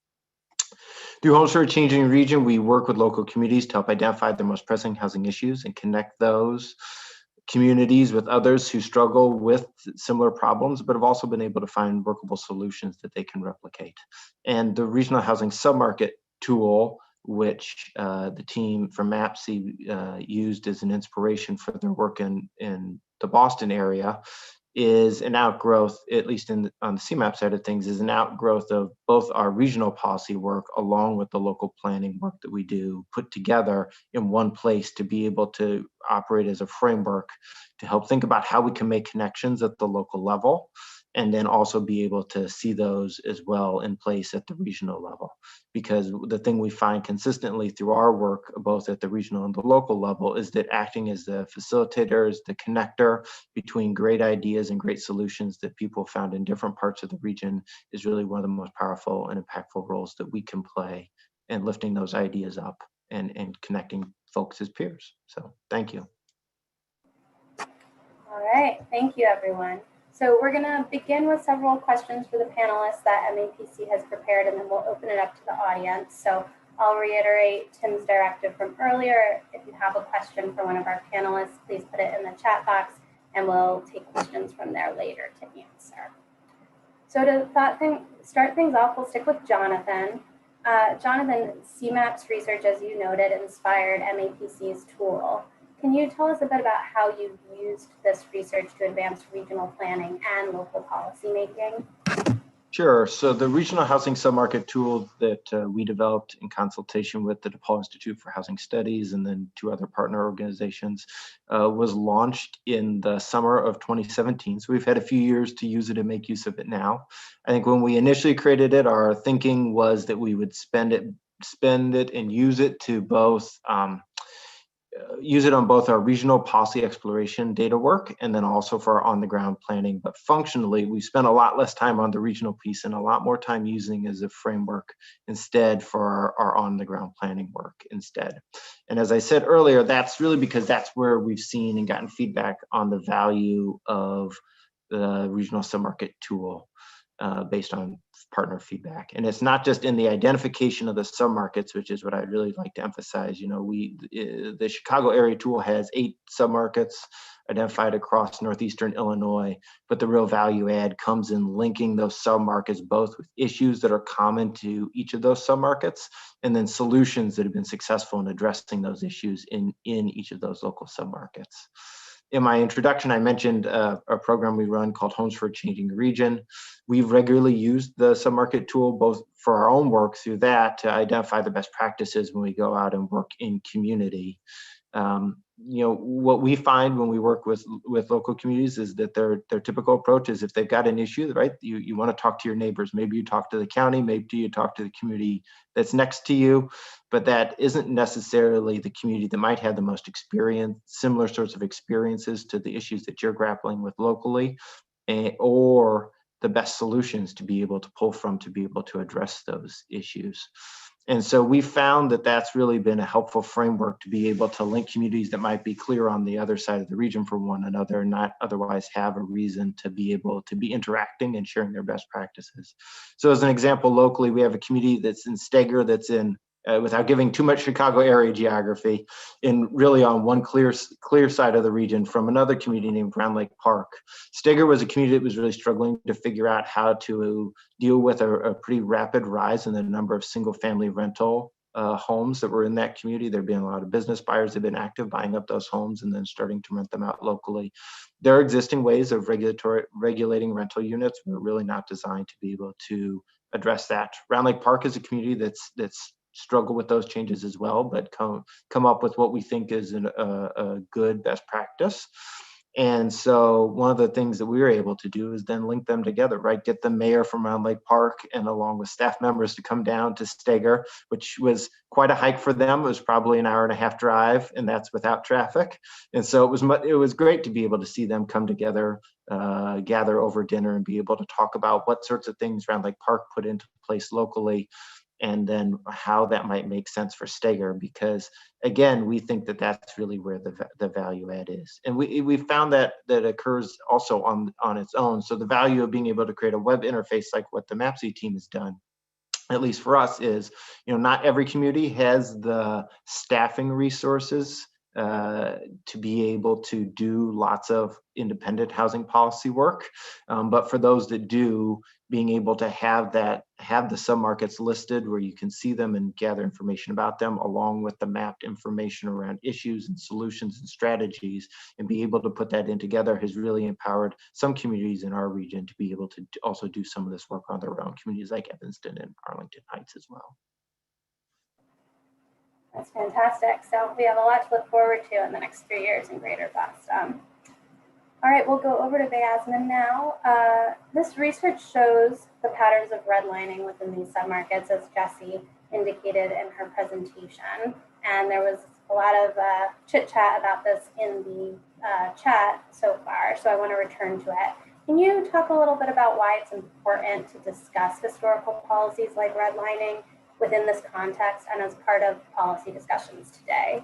Through Homes for a Changing Region, we work with local communities to help identify the most pressing housing issues and connect those communities with others who struggle with similar problems, but have also been able to find workable solutions that they can replicate. And the Regional Housing Submarket tool, which the team from MAPC used as an inspiration for their work in the Boston area, is an outgrowth, at least on the CMAP side of things, is an outgrowth of both our regional policy work along with the local planning work that we do put together in one place to be able to operate as a framework to help think about how we can make connections at the local level and then also be able to see those as well in place at the regional level. Because the thing we find consistently through our work, both at the regional and the local level, is that acting as the facilitators, the connector between great ideas and great solutions that people found in different parts of the region is really one of the most powerful and impactful roles that we can play in lifting those ideas up and connecting folks as peers. So thank you. All right, thank you everyone. So we're gonna begin with several questions for the panelists that MAPC has prepared, and then we'll open it up to the audience. So I'll reiterate Tim's directive from earlier. If you have a question for one of our panelists, please put it in the chat box and we'll take questions from there later to answer. So to start things off, we'll stick with Jonathan. Jonathan, CMAP's research, as you noted, inspired MAPC's tool. Can you tell us a bit about how you've used this research to advance regional planning and local policymaking? Sure. So the regional housing submarket tool that we developed in consultation with the DePaul Institute for Housing Studies and then 2 other partner organizations was launched in the summer of 2017. So we've had a few years to use it and make use of it now. I think when we initially created it, our thinking was that we would spend it and use it to both use it on both our regional policy exploration data work and then also for our on-the-ground planning. But functionally, we spent a lot less time on the regional piece and a lot more time using as a framework instead for our on-the-ground planning work instead. And as I said earlier, that's really because that's where we've seen and gotten feedback on the value of the regional submarket tool based on partner feedback. And it's not just in the identification of the submarkets, which is what I'd really like to emphasize. You know, the Chicago area tool has 8 submarkets identified across northeastern Illinois, but the real value add comes in linking those submarkets both with issues that are common to each of those submarkets and then solutions that have been successful in addressing those issues in each of those local submarkets. In my introduction, I mentioned a program we run called Homes for a Changing Region. We've regularly used the submarket tool both for our own work through that to identify the best practices when we go out and work in community. You know, what we find when we work with local communities is that their typical approach is if they've got an issue, right, you want to talk to your neighbors. Maybe you talk to the county, maybe you talk to the community that's next to you, but that isn't necessarily the community that might have the most experience, similar sorts of experiences to the issues that you're grappling with locally, or the best solutions to be able to pull from to be able to address those issues. And so we found that that's really been a helpful framework to be able to link communities that might be clear on the other side of the region from one another and not otherwise have a reason to be able to be interacting and sharing their best practices. So as an example, locally, we have a community that's in Steger that's in, without giving too much Chicago area geography, in really on one clear side of the region from another community named Round Lake Park. Steger was a community that was really struggling to figure out how to deal with a pretty rapid rise in the number of single-family rental homes that were in that community. There have been a lot of business buyers that have been active buying up those homes and then starting to rent them out locally. There are existing ways of regulating rental units. We're really not designed to be able to address that. Round Lake Park is a community that's struggle with those changes as well, but come up with what we think is a good best practice. And so one of the things that we were able to do is then link them together, right? Get the mayor from Round Lake Park and along with staff members to come down to Steger, which was quite a hike for them. It was probably an 1.5-hour drive, and that's without traffic. And so it was great to be able to see them come together, gather over dinner and be able to talk about what sorts of things Round Lake Park put into place locally, and then how that might make sense for Steger, because again, we think that that's really where the value add is. And we found that occurs also on its own. So the value of being able to create a web interface like what the MAPC team has done, at least for us, is, you know, not every community has the staffing resources to be able to do lots of independent housing policy work. But for those that do, being able to have the submarkets listed where you can see them and gather information about them, along with the mapped information around issues and solutions and strategies, and be able to put that in together has really empowered some communities in our region to be able to also do some of this work on their own, communities like Evanston and Arlington Heights as well. That's fantastic. So we have a lot to look forward to in the next 3 years in Greater Boston. All right, we'll go over to Beyazmin now. This research shows the patterns of redlining within these submarkets, as Jessie indicated in her presentation. And there was a lot of chit chat about this in the chat so far, so I want to return to it. Can you talk a little bit about why it's important to discuss historical policies like redlining within this context and as part of policy discussions today?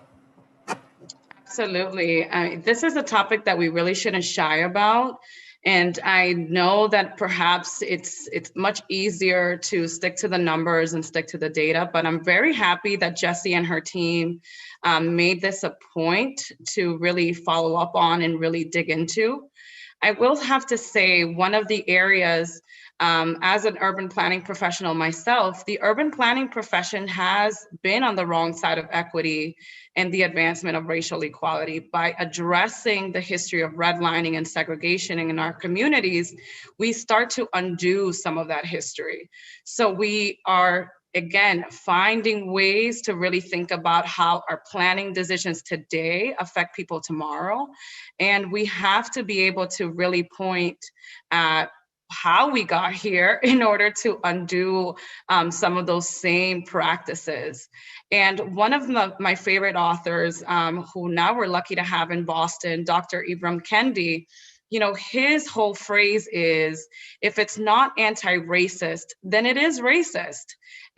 Absolutely. This is a topic that we really shouldn't shy about. And I know that perhaps it's much easier to stick to the numbers and stick to the data, but I'm very happy that Jessie and her team made this a point to really follow up on and really dig into. I will have to say one of the areas, as an urban planning professional myself, the urban planning profession has been on the wrong side of equity and the advancement of racial equality. By addressing the history of redlining and segregation in our communities, we start to undo some of that history. So we are, again, finding ways to really think about how our planning decisions today affect people tomorrow. And we have to be able to really point at how we got here in order to undo some of those same practices. And one of my favorite authors, who now we're lucky to have in Boston, Dr. Ibram Kendi, his whole phrase is, if it's not anti-racist, then it is racist.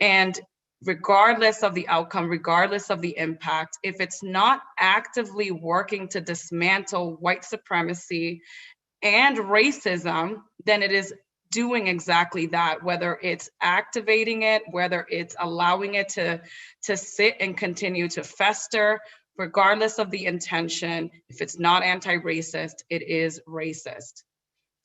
And regardless of the outcome, regardless of the impact, if it's not actively working to dismantle white supremacy and racism, then it is doing exactly that, whether it's activating it, whether it's allowing it to sit and continue to fester, regardless of the intention. If it's not anti-racist, it is racist.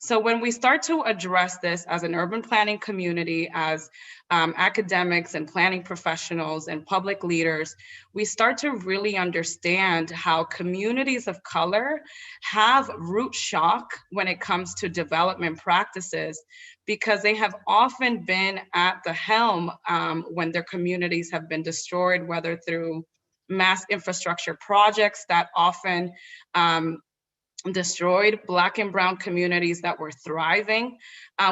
So when we start to address this as an urban planning community, as academics and planning professionals and public leaders, we start to really understand how communities of color have root shock when it comes to development practices, because they have often been at the helm when their communities have been destroyed, whether through mass infrastructure projects that often destroyed Black and Brown communities that were thriving.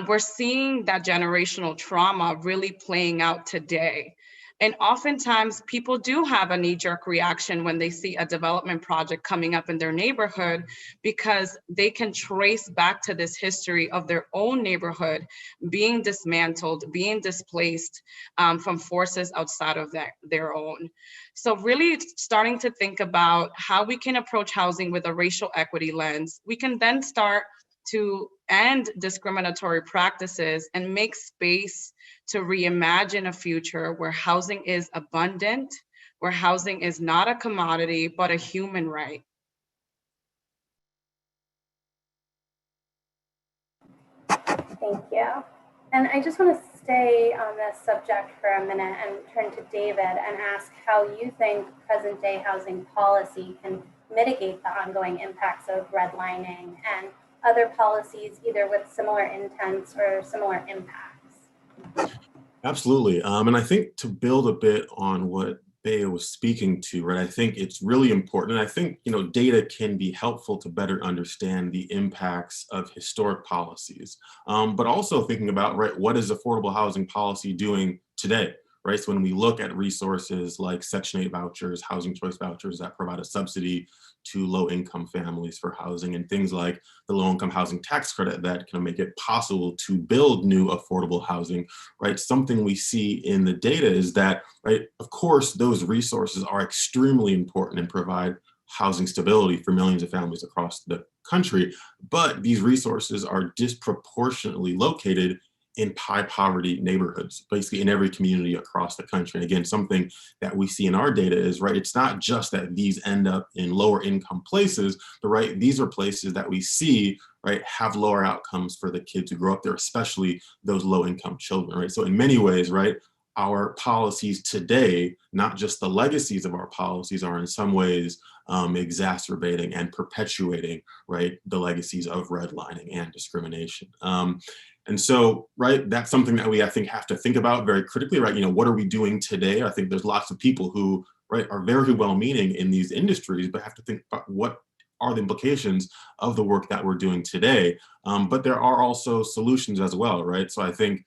We're seeing that generational trauma really playing out today. And oftentimes people do have a knee-jerk reaction when they see a development project coming up in their neighborhood, because they can trace back to this history of their own neighborhood being dismantled, being displaced from forces outside of their own. So really starting to think about how we can approach housing with a racial equity lens. We can then start to end discriminatory practices and make space to reimagine a future where housing is abundant, where housing is not a commodity, but a human right. Thank you. And I just want to stay on this subject for a minute and turn to David and ask how you think present day housing policy can mitigate the ongoing impacts of redlining and other policies, either with similar intents or similar impacts. Absolutely. And I think to build a bit on what Bea was speaking to, right, I think it's really important. And I think, data can be helpful to better understand the impacts of historic policies, but also thinking about, right, what is affordable housing policy doing today? Right, so when we look at resources like Section 8 vouchers, housing choice vouchers that provide a subsidy to low-income families for housing, and things like the low-income housing tax credit that can make it possible to build new affordable housing, right? Something we see in the data is that, right, of course, those resources are extremely important and provide housing stability for millions of families across the country, but these resources are disproportionately located in high poverty neighborhoods, basically in every community across the country. And again, something that we see in our data is, right, it's not just that these end up in lower income places, but right, these are places that we see, right, have lower outcomes for the kids who grow up there, especially those low income children, right? So in many ways, right, our policies today, not just the legacies of our policies, are in some ways exacerbating and perpetuating, right, the legacies of redlining and discrimination. And so, right, that's something that we, I think, have to think about very critically, right? What are we doing today? I think there's lots of people who, right, are very well-meaning in these industries, but have to think about what are the implications of the work that we're doing today. But there are also solutions as well, right? So I think,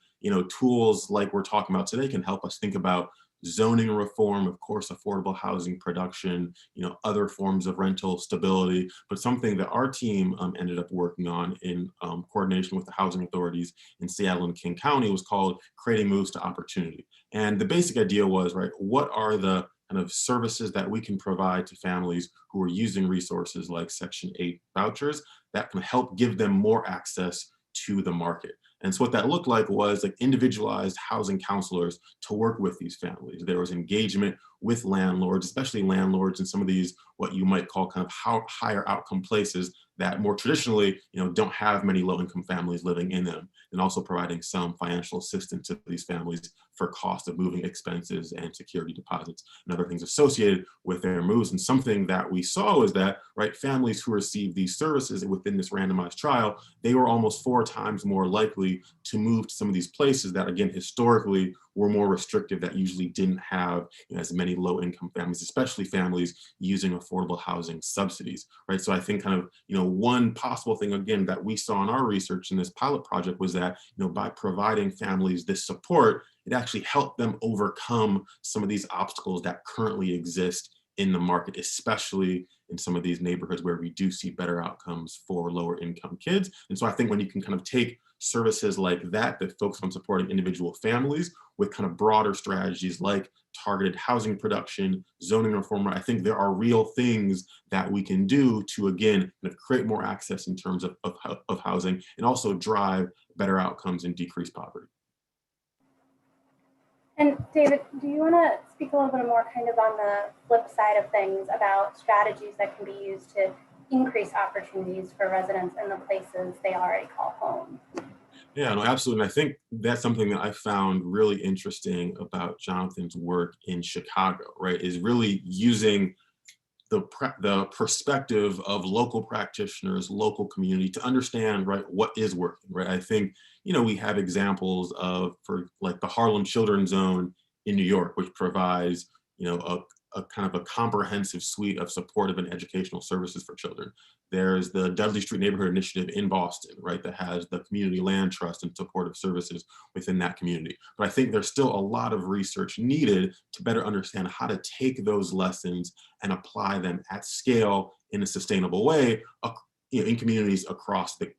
tools like we're talking about today can help us think about zoning reform, of course, affordable housing production, other forms of rental stability, but something that our team ended up working on in coordination with the housing authorities in Seattle and King County was called Creating Moves to Opportunity. And the basic idea was, right, what are the kind of services that we can provide to families who are using resources like Section 8 vouchers that can help give them more access to the market. And so what that looked like was like individualized housing counselors to work with these families. There was engagement with landlords, especially landlords in some of these, what you might call kind of higher outcome places that more traditionally, don't have many low-income families living in them, and also providing some financial assistance to these families for cost of moving expenses and security deposits and other things associated with their moves. And something that we saw is that, right, families who received these services within this randomized trial, they were almost 4 times more likely to move to some of these places that, again, historically were more restrictive, that usually didn't have as many low-income families, especially families using affordable housing subsidies, right? So I think kind of, one possible thing, again, that we saw in our research in this pilot project was that, by providing families this support, it actually helped them overcome some of these obstacles that currently exist in the market, especially in some of these neighborhoods where we do see better outcomes for lower income kids. And so I think when you can kind of take services like that focus on supporting individual families with kind of broader strategies like targeted housing production, zoning reform, I think there are real things that we can do to, again, kind of create more access in terms of housing and also drive better outcomes and decrease poverty. And David, do you want to speak a little bit more kind of on the flip side of things about strategies that can be used to increase opportunities for residents in the places they already call home? Yeah, no, absolutely. And I think that's something that I found really interesting about Jonathan's work in Chicago, right, is really using the perspective of local practitioners, local community to understand, right, what is working, right? I think, we have examples of, for like the Harlem Children's Zone in New York, which provides, a kind of a comprehensive suite of supportive and educational services for children. There's the Dudley Street Neighborhood Initiative in Boston, right, that has the community land trust and supportive services within that community. But I think there's still a lot of research needed to better understand how to take those lessons and apply them at scale in a sustainable way, in communities across the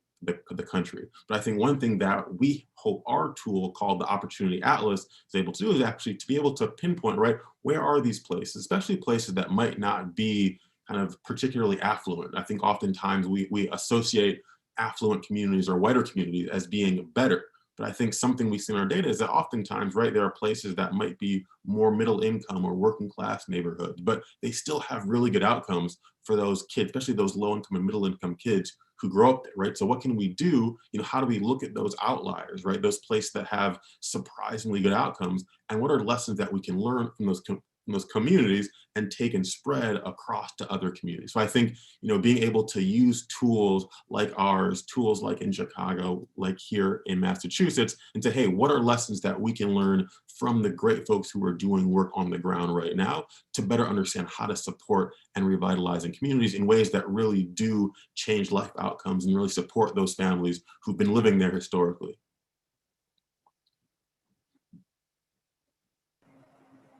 country. But I think one thing that we hope our tool called the Opportunity Atlas is able to do is actually to be able to pinpoint, right, where are these places, especially places that might not be kind of particularly affluent. I think oftentimes we associate affluent communities or whiter communities as being better. But I think something we see in our data is that oftentimes, right, there are places that might be more middle income or working class neighborhoods, but they still have really good outcomes for those kids, especially those low income and middle income kids who grow up there, right? So what can we do? How do we look at those outliers, right? Those places that have surprisingly good outcomes, and what are lessons that we can learn from those communities and take and spread across to other communities. So I think, being able to use tools like ours, tools like in Chicago, like here in Massachusetts, and say, hey, what are lessons that we can learn from the great folks who are doing work on the ground right now to better understand how to support and revitalize in communities in ways that really do change life outcomes and really support those families who've been living there historically.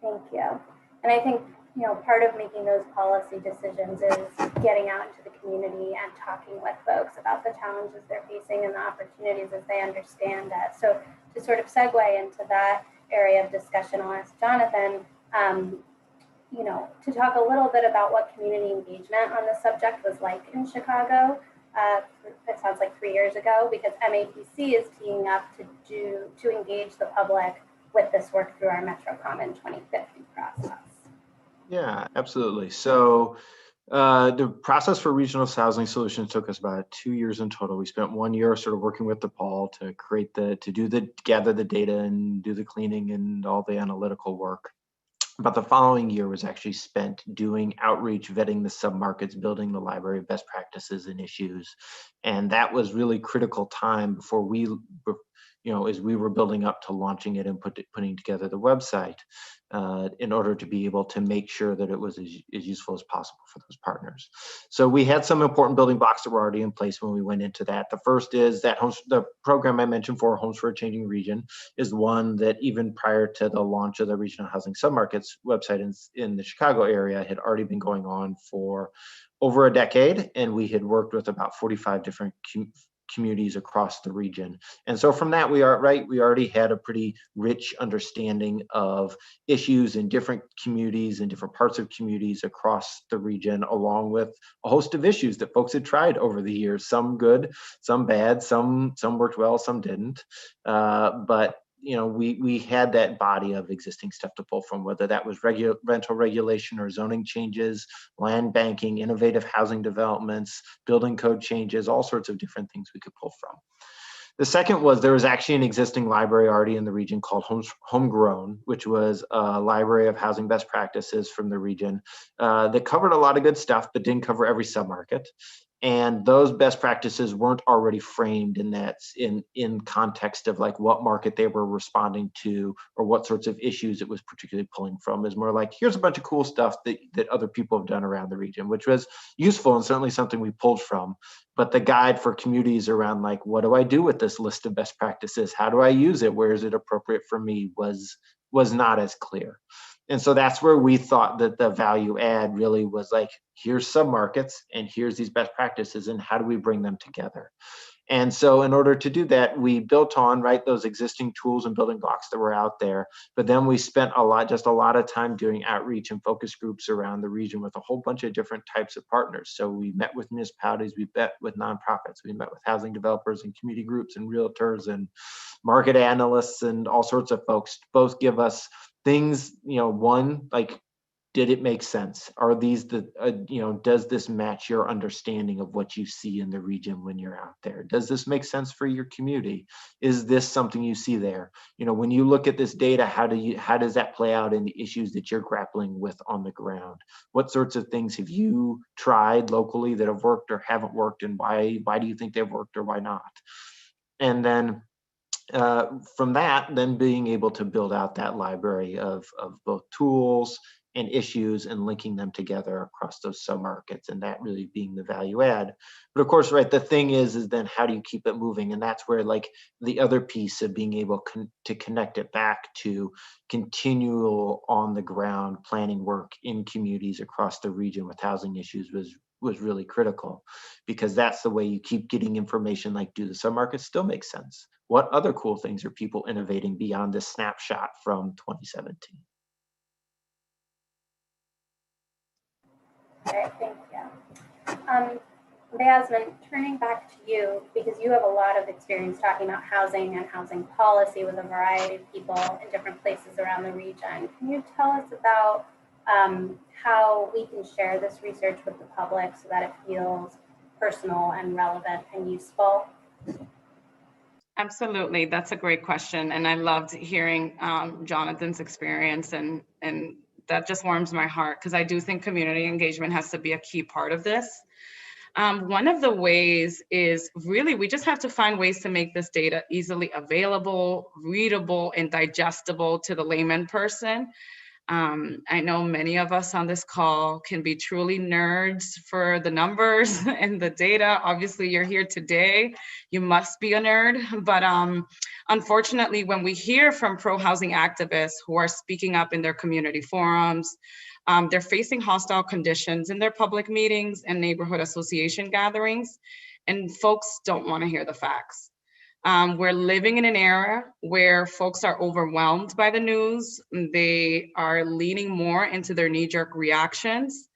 Thank you. And I think, part of making those policy decisions is getting out into the community and talking with folks about the challenges they're facing and the opportunities as they understand that. So to sort of segue into that area of discussion, I'll ask Jonathan, to talk a little bit about what community engagement on the subject was like in Chicago. It sounds like 3 years ago, because MAPC is teaming up to engage the public with this work through our MetroCommon 2050 process. Yeah, absolutely. So the process for regional housing solutions took us about 2 years in total. We spent 1 year sort of working with DePaul to gather the data and do the cleaning and all the analytical work. But the following year was actually spent doing outreach, vetting the submarkets, building the library of best practices and issues. And that was really critical time before we as we were building up to launching it and putting together the website, in order to be able to make sure that it was as useful as possible for those partners. So we had some important building blocks that were already in place when we went into that. The first is that the program I mentioned for Homes for a Changing Region is one that even prior to the launch of the Regional Housing Submarkets website in the Chicago area had already been going on for over a decade, and we had worked with about 45 different communities across the region. And so from that, we already had a pretty rich understanding of issues in different communities and different parts of communities across the region, along with a host of issues that folks had tried over the years, some good, some bad, some worked well, some didn't. But we had that body of existing stuff to pull from, whether that was rental regulation or zoning changes, land banking, innovative housing developments, building code changes, all sorts of different things we could pull from. The second was there was actually an existing library already in the region called Homegrown, which was a library of housing best practices from the region that covered a lot of good stuff, but didn't cover every submarket. And those best practices weren't already framed in context of like what market they were responding to or what sorts of issues it was particularly pulling from. Is more like, here's a bunch of cool stuff that other people have done around the region, which was useful and certainly something we pulled from. But the guide for communities around like, what do I do with this list of best practices? How do I use it? Where is it appropriate for me? Was not as clear. And so that's where we thought that the value add really was like, here's submarkets and here's these best practices and how do we bring them together? And so in order to do that, we built on those existing tools and building blocks that were out there. But then we spent a lot of time doing outreach and focus groups around the region with a whole bunch of different types of partners. So we met with municipalities, we met with nonprofits, we met with housing developers and community groups and realtors and market analysts and all sorts of folks to both give us things, one, like, did it make sense? Are these does this match your understanding of what you see in the region when you're out there? Does this make sense for your community? Is this something you see there? When you look at this data, how does that play out in the issues that you're grappling with on the ground? What sorts of things have you tried locally that have worked or haven't worked, and why do you think they've worked or why not? And then from that, then being able to build out that library of both tools and issues and linking them together across those submarkets, and that really being the value add. But of course, the thing is then how do you keep it moving? And that's where like the other piece of being able to connect it back to continual on the ground planning work in communities across the region with housing issues was really critical, because that's the way you keep getting information like, do the submarkets still make sense? What other cool things are people innovating beyond this snapshot from 2017? Okay, thank you. Beyazmin, turning back to you, because you have a lot of experience talking about housing and housing policy with a variety of people in different places around the region. Can you tell us about how we can share this research with the public so that it feels personal and relevant and useful? Absolutely, that's a great question. And I loved hearing Jonathan's experience, and that just warms my heart, because I do think community engagement has to be a key part of this. One of the ways is really, we just have to find ways to make this data easily available, readable, and digestible to the layman person. I know many of us on this call can be truly nerds for the numbers and the data. Obviously, you're here today, you must be a nerd. But unfortunately, when we hear from pro-housing activists who are speaking up in their community forums, they're facing hostile conditions in their public meetings and neighborhood association gatherings, and folks don't want to hear the facts. We're living in an era where folks are overwhelmed by the news. They are leaning more into their knee-jerk reactions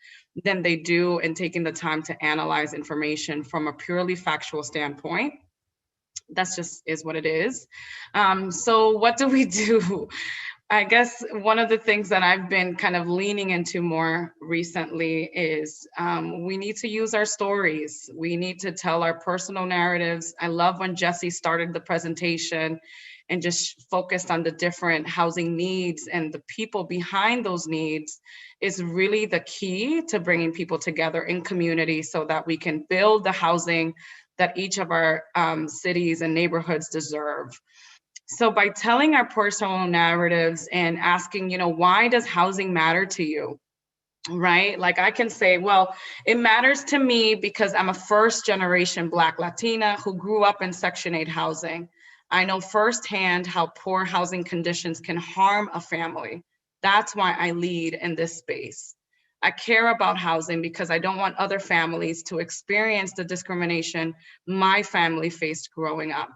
than they do in taking the time to analyze information from a purely factual standpoint. That's just is what it is. So what do we do? I guess one of the things that I've been kind of leaning into more recently is we need to use our stories. We need to tell our personal narratives. I love when Jesse started the presentation and just focused on the different housing needs, and the people behind those needs is really the key to bringing people together in community so that we can build the housing that each of our cities and neighborhoods deserve. So by telling our personal narratives and asking, why does housing matter to you? Right? Like I can say, well, it matters to me because I'm a first generation Black Latina who grew up in Section 8 housing. I know firsthand how poor housing conditions can harm a family. That's why I lead in this space. I care about housing because I don't want other families to experience the discrimination my family faced growing up.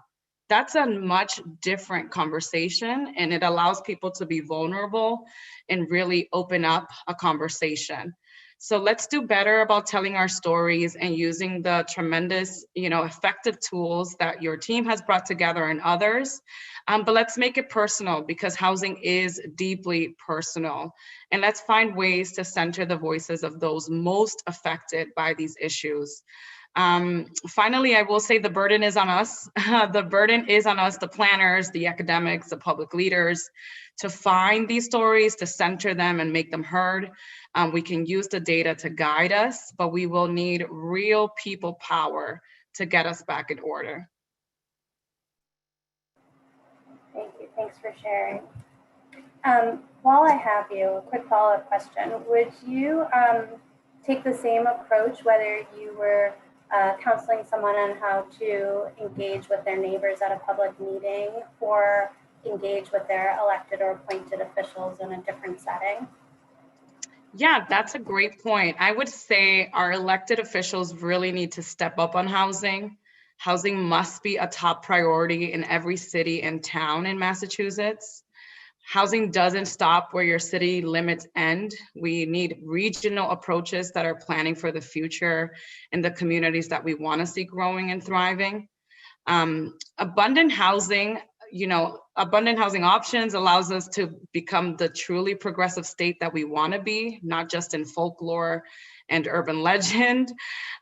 That's a much different conversation, and it allows people to be vulnerable and really open up a conversation. So let's do better about telling our stories and using the tremendous, effective tools that your team has brought together and others. But let's make it personal because housing is deeply personal. And let's find ways to center the voices of those most affected by these issues. Finally, I will say the burden is on us. The burden is on us, the planners, the academics, the public leaders, to find these stories, to center them and make them heard. We can use the data to guide us, but we will need real people power to get us back in order. Thank you. Thanks for sharing. While I have you, a quick follow-up question. Would you take the same approach whether you were counseling someone on how to engage with their neighbors at a public meeting or engage with their elected or appointed officials in a different setting? Yeah, that's a great point. I would say our elected officials really need to step up on housing. Housing must be a top priority in every city and town in Massachusetts. Housing doesn't stop where your city limits end. We need regional approaches that are planning for the future in the communities that we want to see growing and thriving. Abundant housing options allows us to become the truly progressive state that we want to be, not just in folklore and urban legend.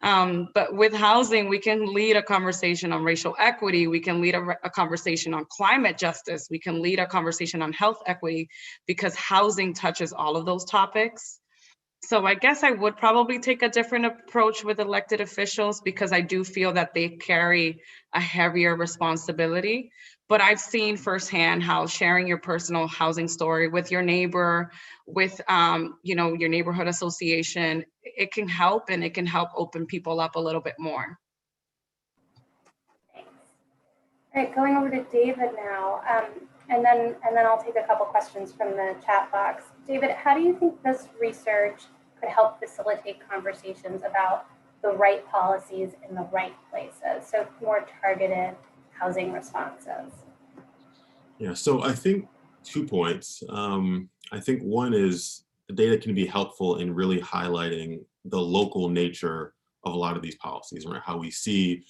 But with housing, we can lead a conversation on racial equity. We can lead a conversation on climate justice. We can lead a conversation on health equity because housing touches all of those topics. So I guess I would probably take a different approach with elected officials because I do feel that they carry a heavier responsibility. But I've seen firsthand how sharing your personal housing story with your neighbor, with your neighborhood association, it can help, and it can help open people up a little bit more. Thanks. All right, going over to David now, and then I'll take a couple questions from the chat box. David, how do you think this research could help facilitate conversations about the right policies in the right places? So more targeted housing responses. Yeah, so I think 2 points. I think one is the data can be helpful in really highlighting the local nature of a lot of these policies, right? How we see,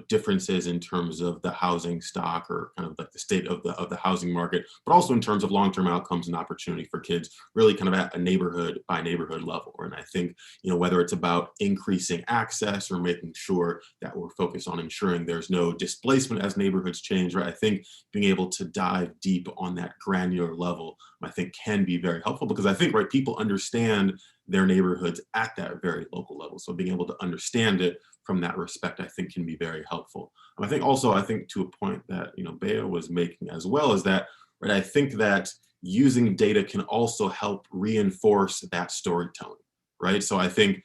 differences in terms of the housing stock or kind of like the state of the housing market, but also in terms of long-term outcomes and opportunity for kids, really kind of at a neighborhood by neighborhood level. And I think, whether it's about increasing access or making sure that we're focused on ensuring there's no displacement as neighborhoods change, right? I think being able to dive deep on that granular level, I think can be very helpful because I think, right, people understand their neighborhoods at that very local level. So being able to understand it from that respect, I think can be very helpful. I think also, to a point that, Bea was making as well, is that, right, I think that using data can also help reinforce that storytelling, right? So I think,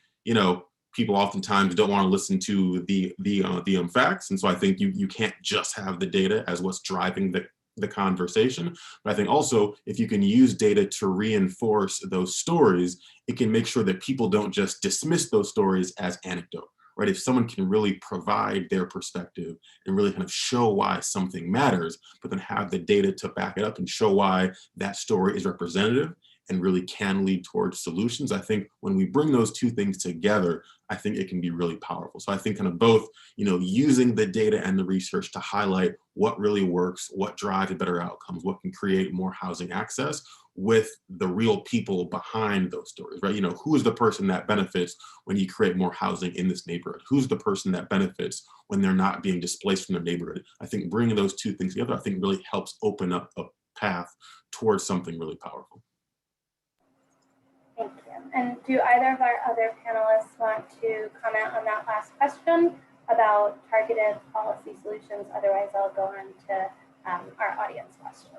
people oftentimes don't want to listen to the facts. And so I think you can't just have the data as what's driving the conversation. But I think also if you can use data to reinforce those stories, it can make sure that people don't just dismiss those stories as anecdote, right? If someone can really provide their perspective and really kind of show why something matters, but then have the data to back it up and show why that story is representative and really can lead towards solutions. I think when we bring those two things together, I think it can be really powerful. So I think kind of both, using the data and the research to highlight what really works, what drives better outcomes, what can create more housing access with the real people behind those stories, right? Who is the person that benefits when you create more housing in this neighborhood? Who's the person that benefits when they're not being displaced from their neighborhood? I think bringing those two things together, I think really helps open up a path towards something really powerful. Thank you. And do either of our other panelists want to comment on that last question about targeted policy solutions? Otherwise, I'll go on to our audience questions.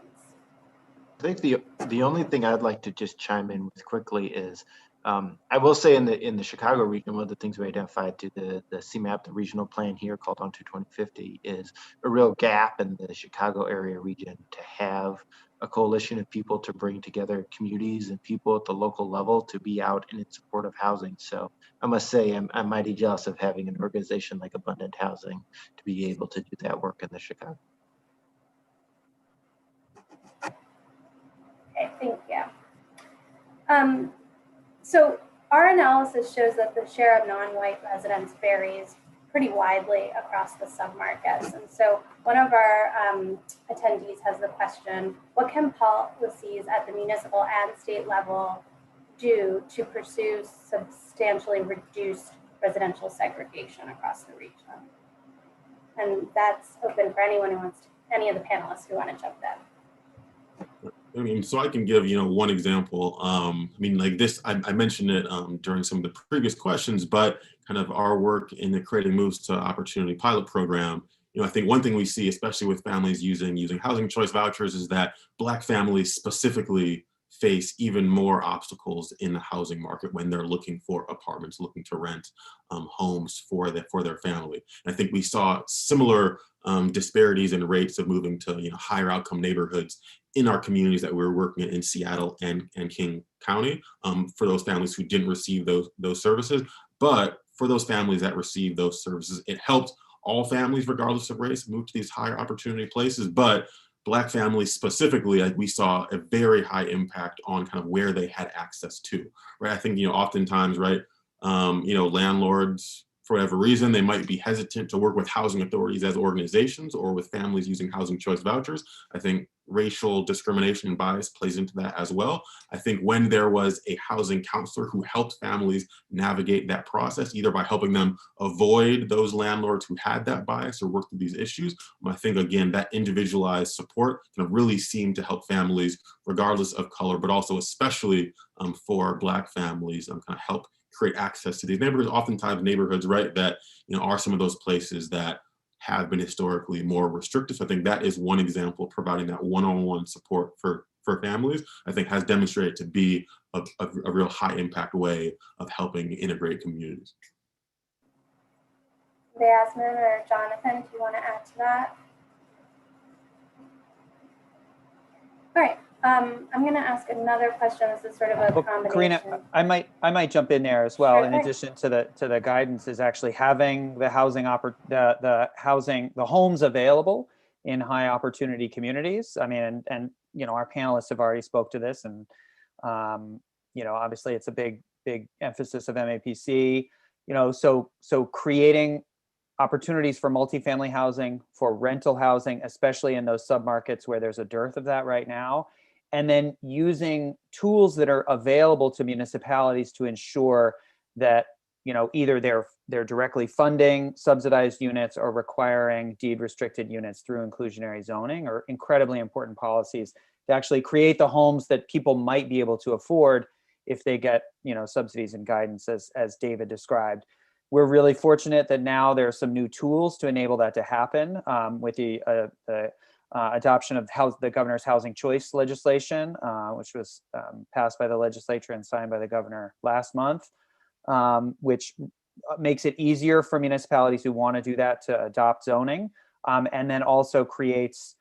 I think the only thing I'd like to just chime in with quickly is, I will say in the Chicago region, one of the things we identified to the CMAP, the regional plan here called On to 2050, is a real gap in the Chicago area region to have a coalition of people to bring together communities and people at the local level to be out and in support of housing. So I must say I'm mighty jealous of having an organization like Abundant Housing to be able to do that work in the Chicago. Okay, thank you. So our analysis shows that the share of non-white residents varies pretty widely across the submarkets. And so one of our attendees has the question, what can policies at the municipal and state level do to pursue substantially reduced residential segregation across the region? And that's open for anyone who wants to, any of the panelists who want to jump in. I mean, so I can give, one example. I mean, like this, I mentioned it during some of the previous questions, but kind of our work in the Creating Moves to Opportunity pilot program, I think one thing we see, especially with families using housing choice vouchers, is that Black families specifically face even more obstacles in the housing market when they're looking for apartments, looking to rent homes for their family. And I think we saw similar disparities in rates of moving to higher outcome neighborhoods in our communities that we were working in Seattle and King County for those families who didn't receive those services. But for those families that received those services, it helped all families, regardless of race, move to these higher opportunity places. But Black families specifically, like we saw a very high impact on kind of where they had access to, right? I think, oftentimes, right, landlords, for whatever reason, they might be hesitant to work with housing authorities as organizations or with families using housing choice vouchers. I think racial discrimination and bias plays into that as well. I think when there was a housing counselor who helped families navigate that process, either by helping them avoid those landlords who had that bias or work through these issues, I think, again, that individualized support kind of really seemed to help families regardless of color, but also especially for Black families, kind of help create access to these neighborhoods, oftentimes neighborhoods, right, that are some of those places that have been historically more restrictive. So I think that is one example of providing that one-on-one support for families, I think has demonstrated to be a real high impact way of helping integrate communities. Beyazmin or Jonathan, do you want to add to that? All right. I'm going to ask another question. This is sort of a combination. Karina, I might jump in there as well. Sure, in addition to the guidance, is actually having the homes available in high opportunity communities. I mean, and our panelists have already spoke to this, and obviously it's a big emphasis of MAPC. So creating opportunities for multifamily housing, for rental housing, especially in those submarkets where there's a dearth of that right now. And then using tools that are available to municipalities to ensure that, either they're directly funding subsidized units or requiring deed restricted units through inclusionary zoning, or incredibly important policies to actually create the homes that people might be able to afford if they get, subsidies and guidance as David described. We're really fortunate that now there are some new tools to enable that to happen with the adoption of the governor's housing choice legislation, which was passed by the legislature and signed by the governor last month, which makes it easier for municipalities who want to do that to adopt zoning, and then also creates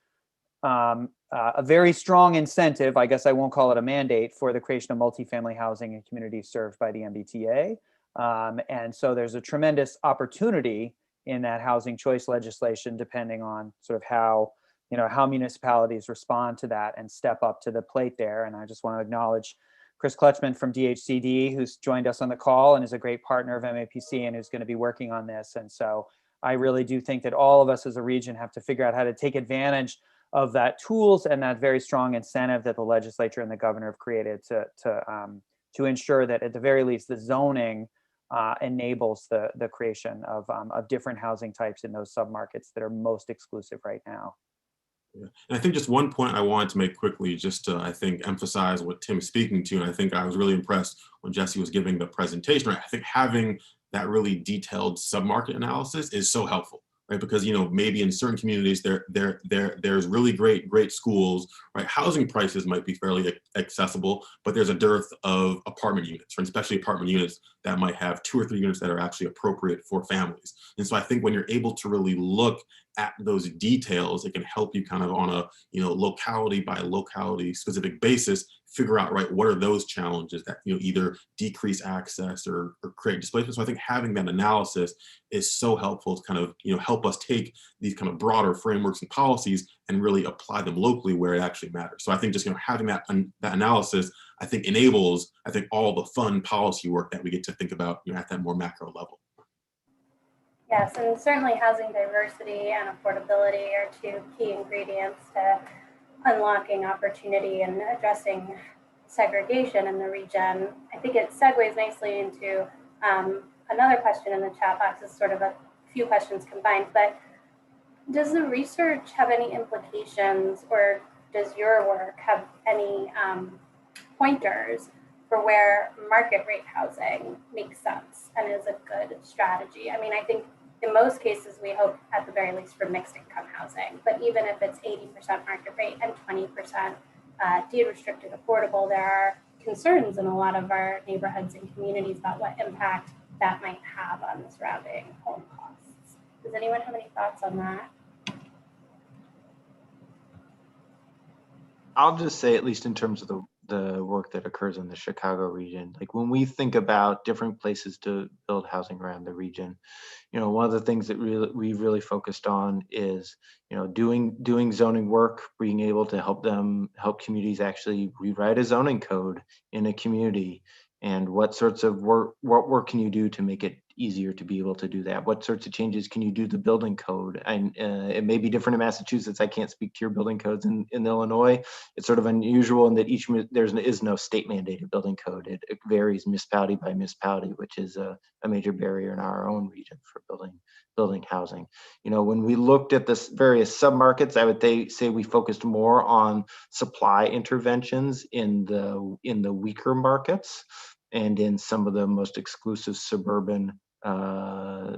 a very strong incentive, I guess I won't call it a mandate, for the creation of multifamily housing in communities served by the MBTA. And so there's a tremendous opportunity in that housing choice legislation, depending on sort of how municipalities respond to that and step up to the plate there. And I just want to acknowledge Chris Kletchman from DHCD, who's joined us on the call and is a great partner of MAPC and who's going to be working on this. And so I really do think that all of us as a region have to figure out how to take advantage of that tools and that very strong incentive that the legislature and the governor have created to ensure that at the very least the zoning enables the creation of different housing types in those submarkets that are most exclusive right now. Yeah. And I think just one point I wanted to make quickly, just to, I think, emphasize what Tim's speaking to. And I think I was really impressed when Jesse was giving the presentation. Right? I think having that really detailed submarket analysis is so helpful. right? Because, you know, maybe in certain communities there's really great schools, right? Housing prices might be fairly accessible, but there's a dearth of apartment units, right? Especially apartment units that might have 2 or 3 units that are actually appropriate for families. And so I think when you're able to really look at those details, it can help you kind of on a, you know, locality by locality specific basis, figure out, right, what are those challenges that, you know, either decrease access or create displacement. So I think having that analysis is so helpful to kind of, you know, help us take these kind of broader frameworks and policies and really apply them locally where it actually matters. So I think just, you know, having that analysis, I think enables, I think, all the fun policy work that we get to think about, you know, at that more macro level. Yes, and certainly housing diversity and affordability are 2 key ingredients to unlocking opportunity and addressing segregation in the region. I think it segues nicely into another question in the chat box. Is sort of a few questions combined, but does the research have any implications, or does your work have any pointers for where market rate housing makes sense and is a good strategy? I mean, I think in most cases, we hope at the very least for mixed income housing, but even if it's 80% market rate and 20% deed restricted affordable, there are concerns in a lot of our neighborhoods and communities about what impact that might have on the surrounding home costs. Does anyone have any thoughts on that? I'll just say, at least in terms of the work that occurs in the Chicago region, like when we think about different places to build housing around the region, you know, one of the things that we really focused on is, you know, doing zoning work, being able to help communities actually rewrite a zoning code in a community, and what work can you do to make it easier to be able to do that? What sorts of changes can you do to the building code? And it may be different in Massachusetts. I can't speak to your building codes in Illinois. It's sort of unusual in that there is no state mandated building code. It varies municipality by municipality, which is a major barrier in our own region for building housing. You know, when we looked at this various submarkets, I would say we focused more on supply interventions in the weaker markets and in some of the most exclusive suburban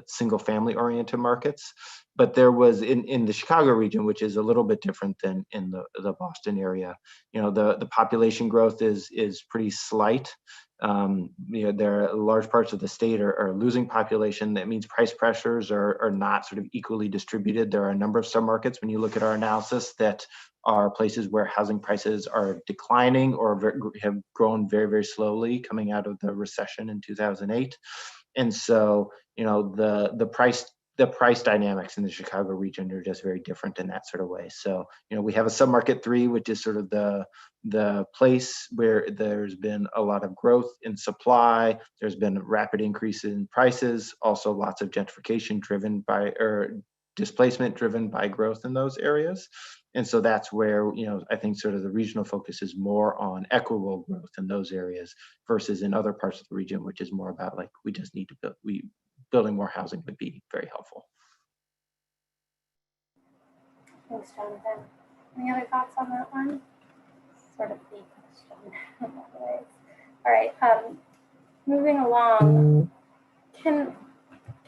single family oriented markets. But there was in the Chicago region, which is a little bit different than in the Boston area, you know, the population growth is pretty slight. You know, there are large parts of the state are losing population. That means price pressures are not sort of equally distributed. There are a number of submarkets, when you look at our analysis, that are places where housing prices are declining or have grown very, very slowly coming out of the recession in 2008. And so, you know, the price dynamics in the Chicago region are just very different in that sort of way. So, you know, we have a submarket 3, which is sort of the place where there's been a lot of growth in supply. There's been a rapid increase in prices, also lots of gentrification driven by, or displacement driven by growth in those areas. And so that's where, you know, I think sort of the regional focus is more on equitable growth in those areas versus in other parts of the region, which is more about like, we just need to building more housing would be very helpful. Thanks, Jonathan. Any other thoughts on that one? Sort of the question. All right, moving along, can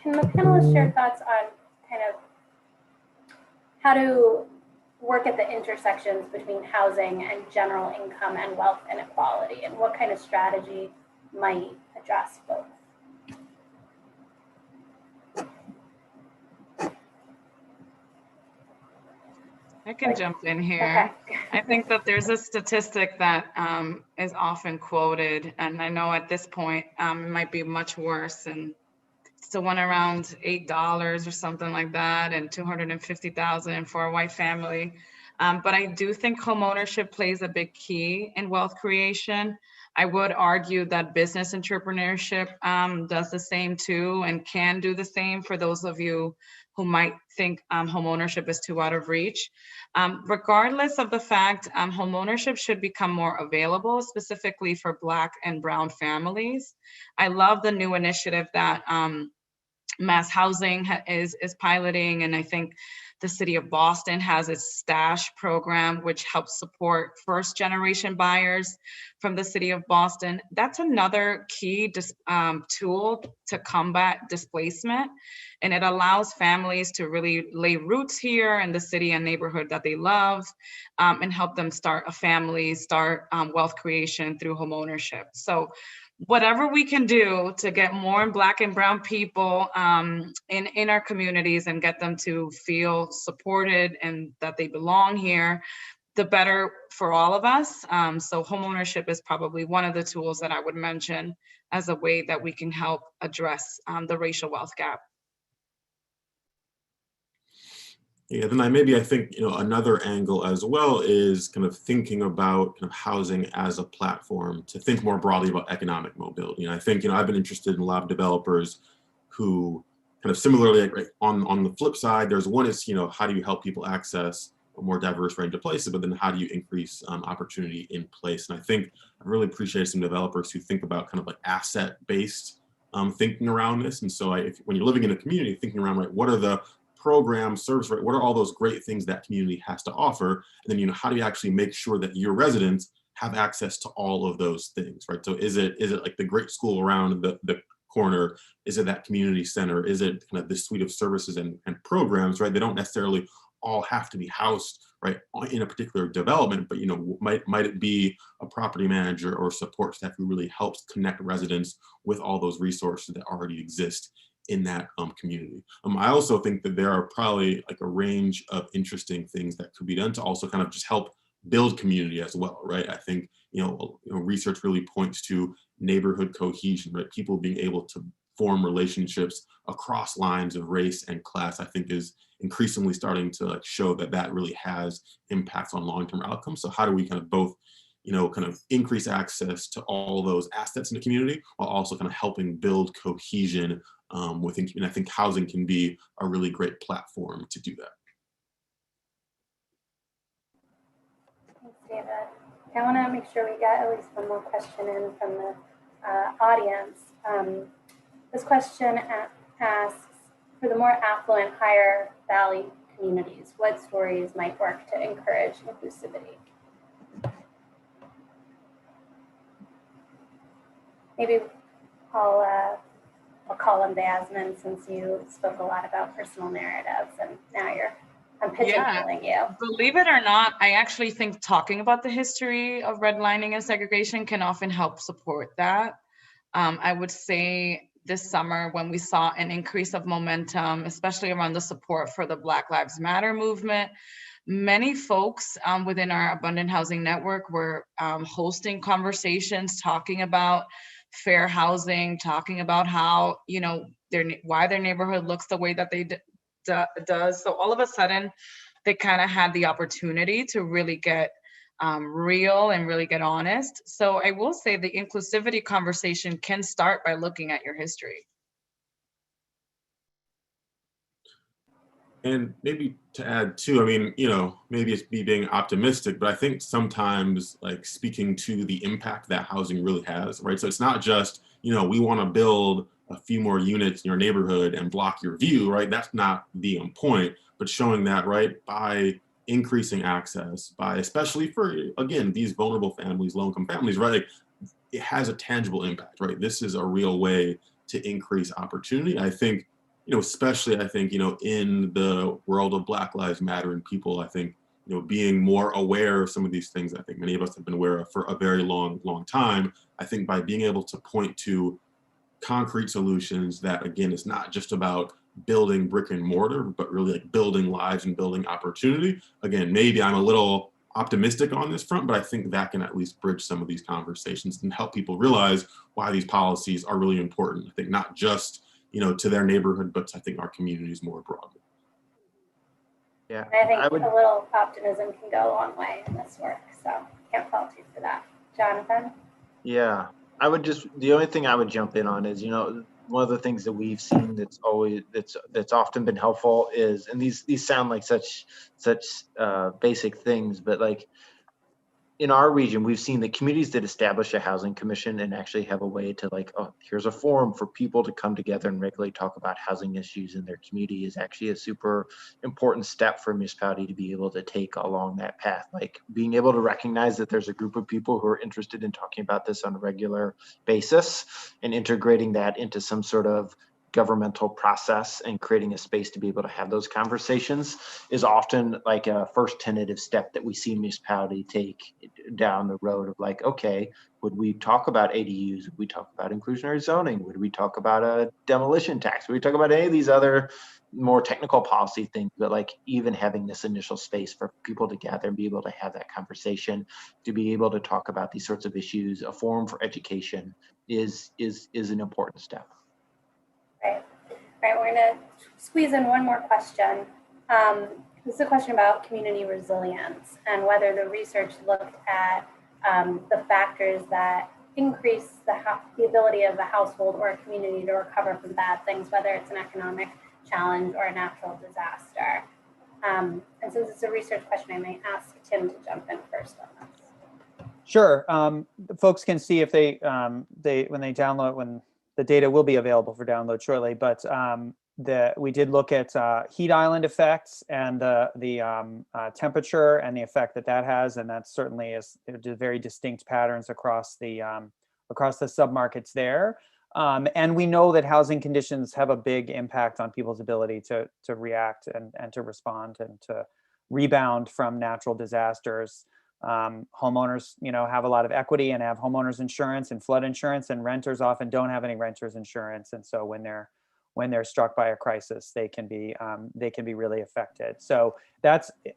the panelists share thoughts on kind of how to work at the intersections between housing and general income and wealth inequality, and what kind of strategy might address both? I can jump in here. Okay. I think that there's a statistic that is often quoted, and I know at this point it might be much worse, and it's the one around $8 or something like that, and $250,000 for a white family. But I do think homeownership plays a big key in wealth creation. I would argue that business entrepreneurship does the same too, and can do the same for those of you who might think homeownership is too out of reach. Regardless of the fact, homeownership should become more available, specifically for Black and Brown families. I love the new initiative that Mass Housing is piloting, and I think The city of Boston has its Stash program, which helps support first-generation buyers from the city of Boston. That's another key tool to combat displacement, and it allows families to really lay roots here in the city and neighborhood that they love, and help them start a family, start wealth creation through homeownership. So whatever we can do to get more Black and Brown people in our communities and get them to feel supported and that they belong here, the better for all of us. So homeownership is probably one of the tools that I would mention as a way that we can help address the racial wealth gap. Yeah, then I think, another angle as well is kind of thinking about kind of housing as a platform to think more broadly about economic mobility. And I think, I've been interested in a lot of developers who kind of similarly, like, on the flip side, there's one is, how do you help people access a more diverse range of places, but then how do you increase opportunity in place? And I think I really appreciate some developers who think about kind of like asset-based thinking around this. And so when you're living in a community, thinking around, right, what are the programs, service, right? What are all those great things that community has to offer? And then, how do you actually make sure that your residents have access to all of those things, right? So is it like the great school around the corner? Is it that community center? Is it kind of this suite of services and programs, right? They don't necessarily all have to be housed, right, in a particular development, but, might it be a property manager or support staff who really helps connect residents with all those resources that already exist in that community. I also think that there are probably like a range of interesting things that could be done to also kind of just help build community as well, right? I think, research really points to neighborhood cohesion, right? People being able to form relationships across lines of race and class, I think is increasingly starting to like show that that really has impacts on long-term outcomes. So how do we kind of both, kind of increase access to all those assets in the community while also kind of helping build cohesion within, and I think housing can be a really great platform to do that. Thanks, David. I want to make sure we get at least one more question in from the audience. This question asks, for the more affluent, higher value communities, what stories might work to encourage inclusivity? Maybe I'll call on Beyazmin, since you spoke a lot about personal narratives and now I'm pigeonholing you. Believe it or not, I actually think talking about the history of redlining and segregation can often help support that. I would say this summer when we saw an increase of momentum, especially around the support for the Black Lives Matter movement, many folks within our Abundant Housing Network were hosting conversations, talking about fair housing, talking about how, why their neighborhood looks the way that they does. So all of a sudden, they kind of had the opportunity to really get real and really get honest. So I will say the inclusivity conversation can start by looking at your history. And maybe to add too, I mean, maybe it's me being optimistic, but I think sometimes like speaking to the impact that housing really has, right? So it's not just, we want to build a few more units in your neighborhood and block your view, right? That's not the point, but showing that, right, by increasing access, by especially for, again, these vulnerable families, low-income families, right? Like, it has a tangible impact, right? This is a real way to increase opportunity. I think, especially I think, in the world of Black Lives Matter and people, I think, being more aware of some of these things, I think many of us have been aware of for a very long time. I think by being able to point to concrete solutions that, again, it's not just about building brick and mortar, but really like building lives and building opportunity. Again, maybe I'm a little optimistic on this front, but I think that can at least bridge some of these conversations and help people realize why these policies are really important. I think not just to their neighborhood, but I think our communities more broadly. Yeah, I think a little optimism can go a long way in this work. So can't fault you for that. Jonathan? Yeah, the only thing I would jump in on is, one of the things that we've seen that's often been helpful is, and these sound like such basic things, but like in our region, we've seen the communities that establish a housing commission and actually have a way to like, oh, here's a forum for people to come together and regularly talk about housing issues in their community is actually a super important step for a municipality to be able to take along that path. Like being able to recognize that there's a group of people who are interested in talking about this on a regular basis and integrating that into some sort of governmental process and creating a space to be able to have those conversations is often like a first tentative step that we see municipality take down the road of like, okay, would we talk about ADUs? Would we talk about inclusionary zoning? Would we talk about a demolition tax? Would we talk about any of these other more technical policy things? But like even having this initial space for people to gather and be able to have that conversation, to be able to talk about these sorts of issues, a forum for education is an important step. Right. Right, we're gonna squeeze in one more question. This is a question about community resilience and whether the research looked at the factors that increase the ability of a household or a community to recover from bad things, whether it's an economic challenge or a natural disaster. And since it's a research question, I may ask Tim to jump in first on this. Sure. Folks can see if when they download, when the data will be available for download shortly, but we did look at heat island effects and the temperature and the effect that has, and that certainly is very distinct patterns across the submarkets there. And we know that housing conditions have a big impact on people's ability to react and to respond and to rebound from natural disasters. Homeowners, have a lot of equity and have homeowners insurance and flood insurance, and renters often don't have any renters insurance. And so when they're struck by a crisis, they can be really affected. So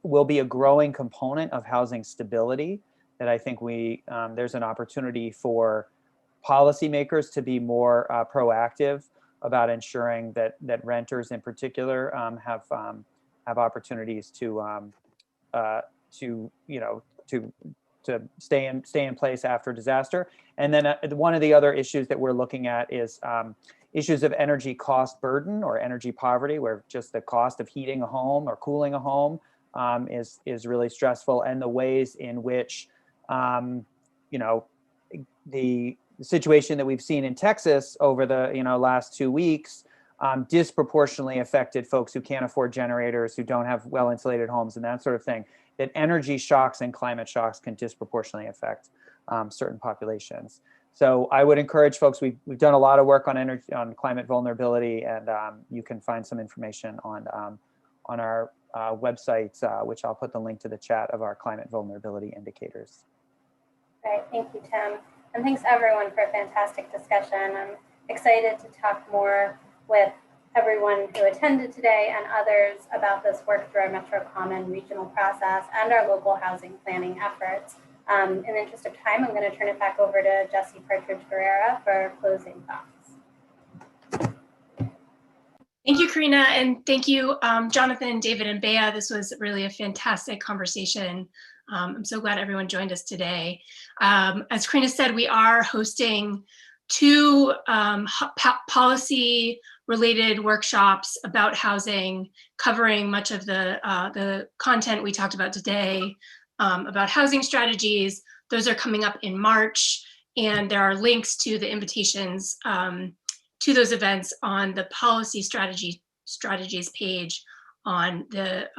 will be a growing component of housing stability that I think there's an opportunity for policymakers to be more proactive about ensuring that renters in particular have opportunities to stay in place after disaster. And then one of the other issues that we're looking at is issues of energy cost burden or energy poverty, where just the cost of heating a home or cooling a home is really stressful, and the ways in which the situation that we've seen in Texas over the last 2 weeks disproportionately affected folks who can't afford generators, who don't have well-insulated homes, and that sort of thing. That energy shocks and climate shocks can disproportionately affect certain populations. So I would encourage folks. We've done a lot of work on climate vulnerability, and you can find some information on our website, which I'll put the link to the chat of our climate vulnerability indicators. Right, thank you, Tim. And thanks everyone for a fantastic discussion. I'm excited to talk more with everyone who attended today and others about this work through our MetroCommon regional process and our local housing planning efforts. In the interest of time, I'm going to turn it back over to Jessie Partridge-Guerrera for closing thoughts. Thank you, Karina, and thank you, Jonathan, David, and Bea. This was really a fantastic conversation. I'm so glad everyone joined us today. As Karina said, we are hosting 2 policy-related workshops about housing, covering much of the content we talked about today about housing strategies. Those are coming up in March, and there are links to the invitations to those events on the policy strategies page on the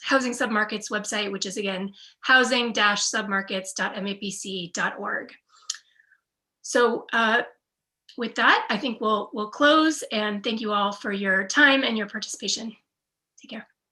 Housing Submarkets website, which is again housing-submarkets.mapc.org. So with that, I think we'll close, and thank you all for your time and your participation. Take care.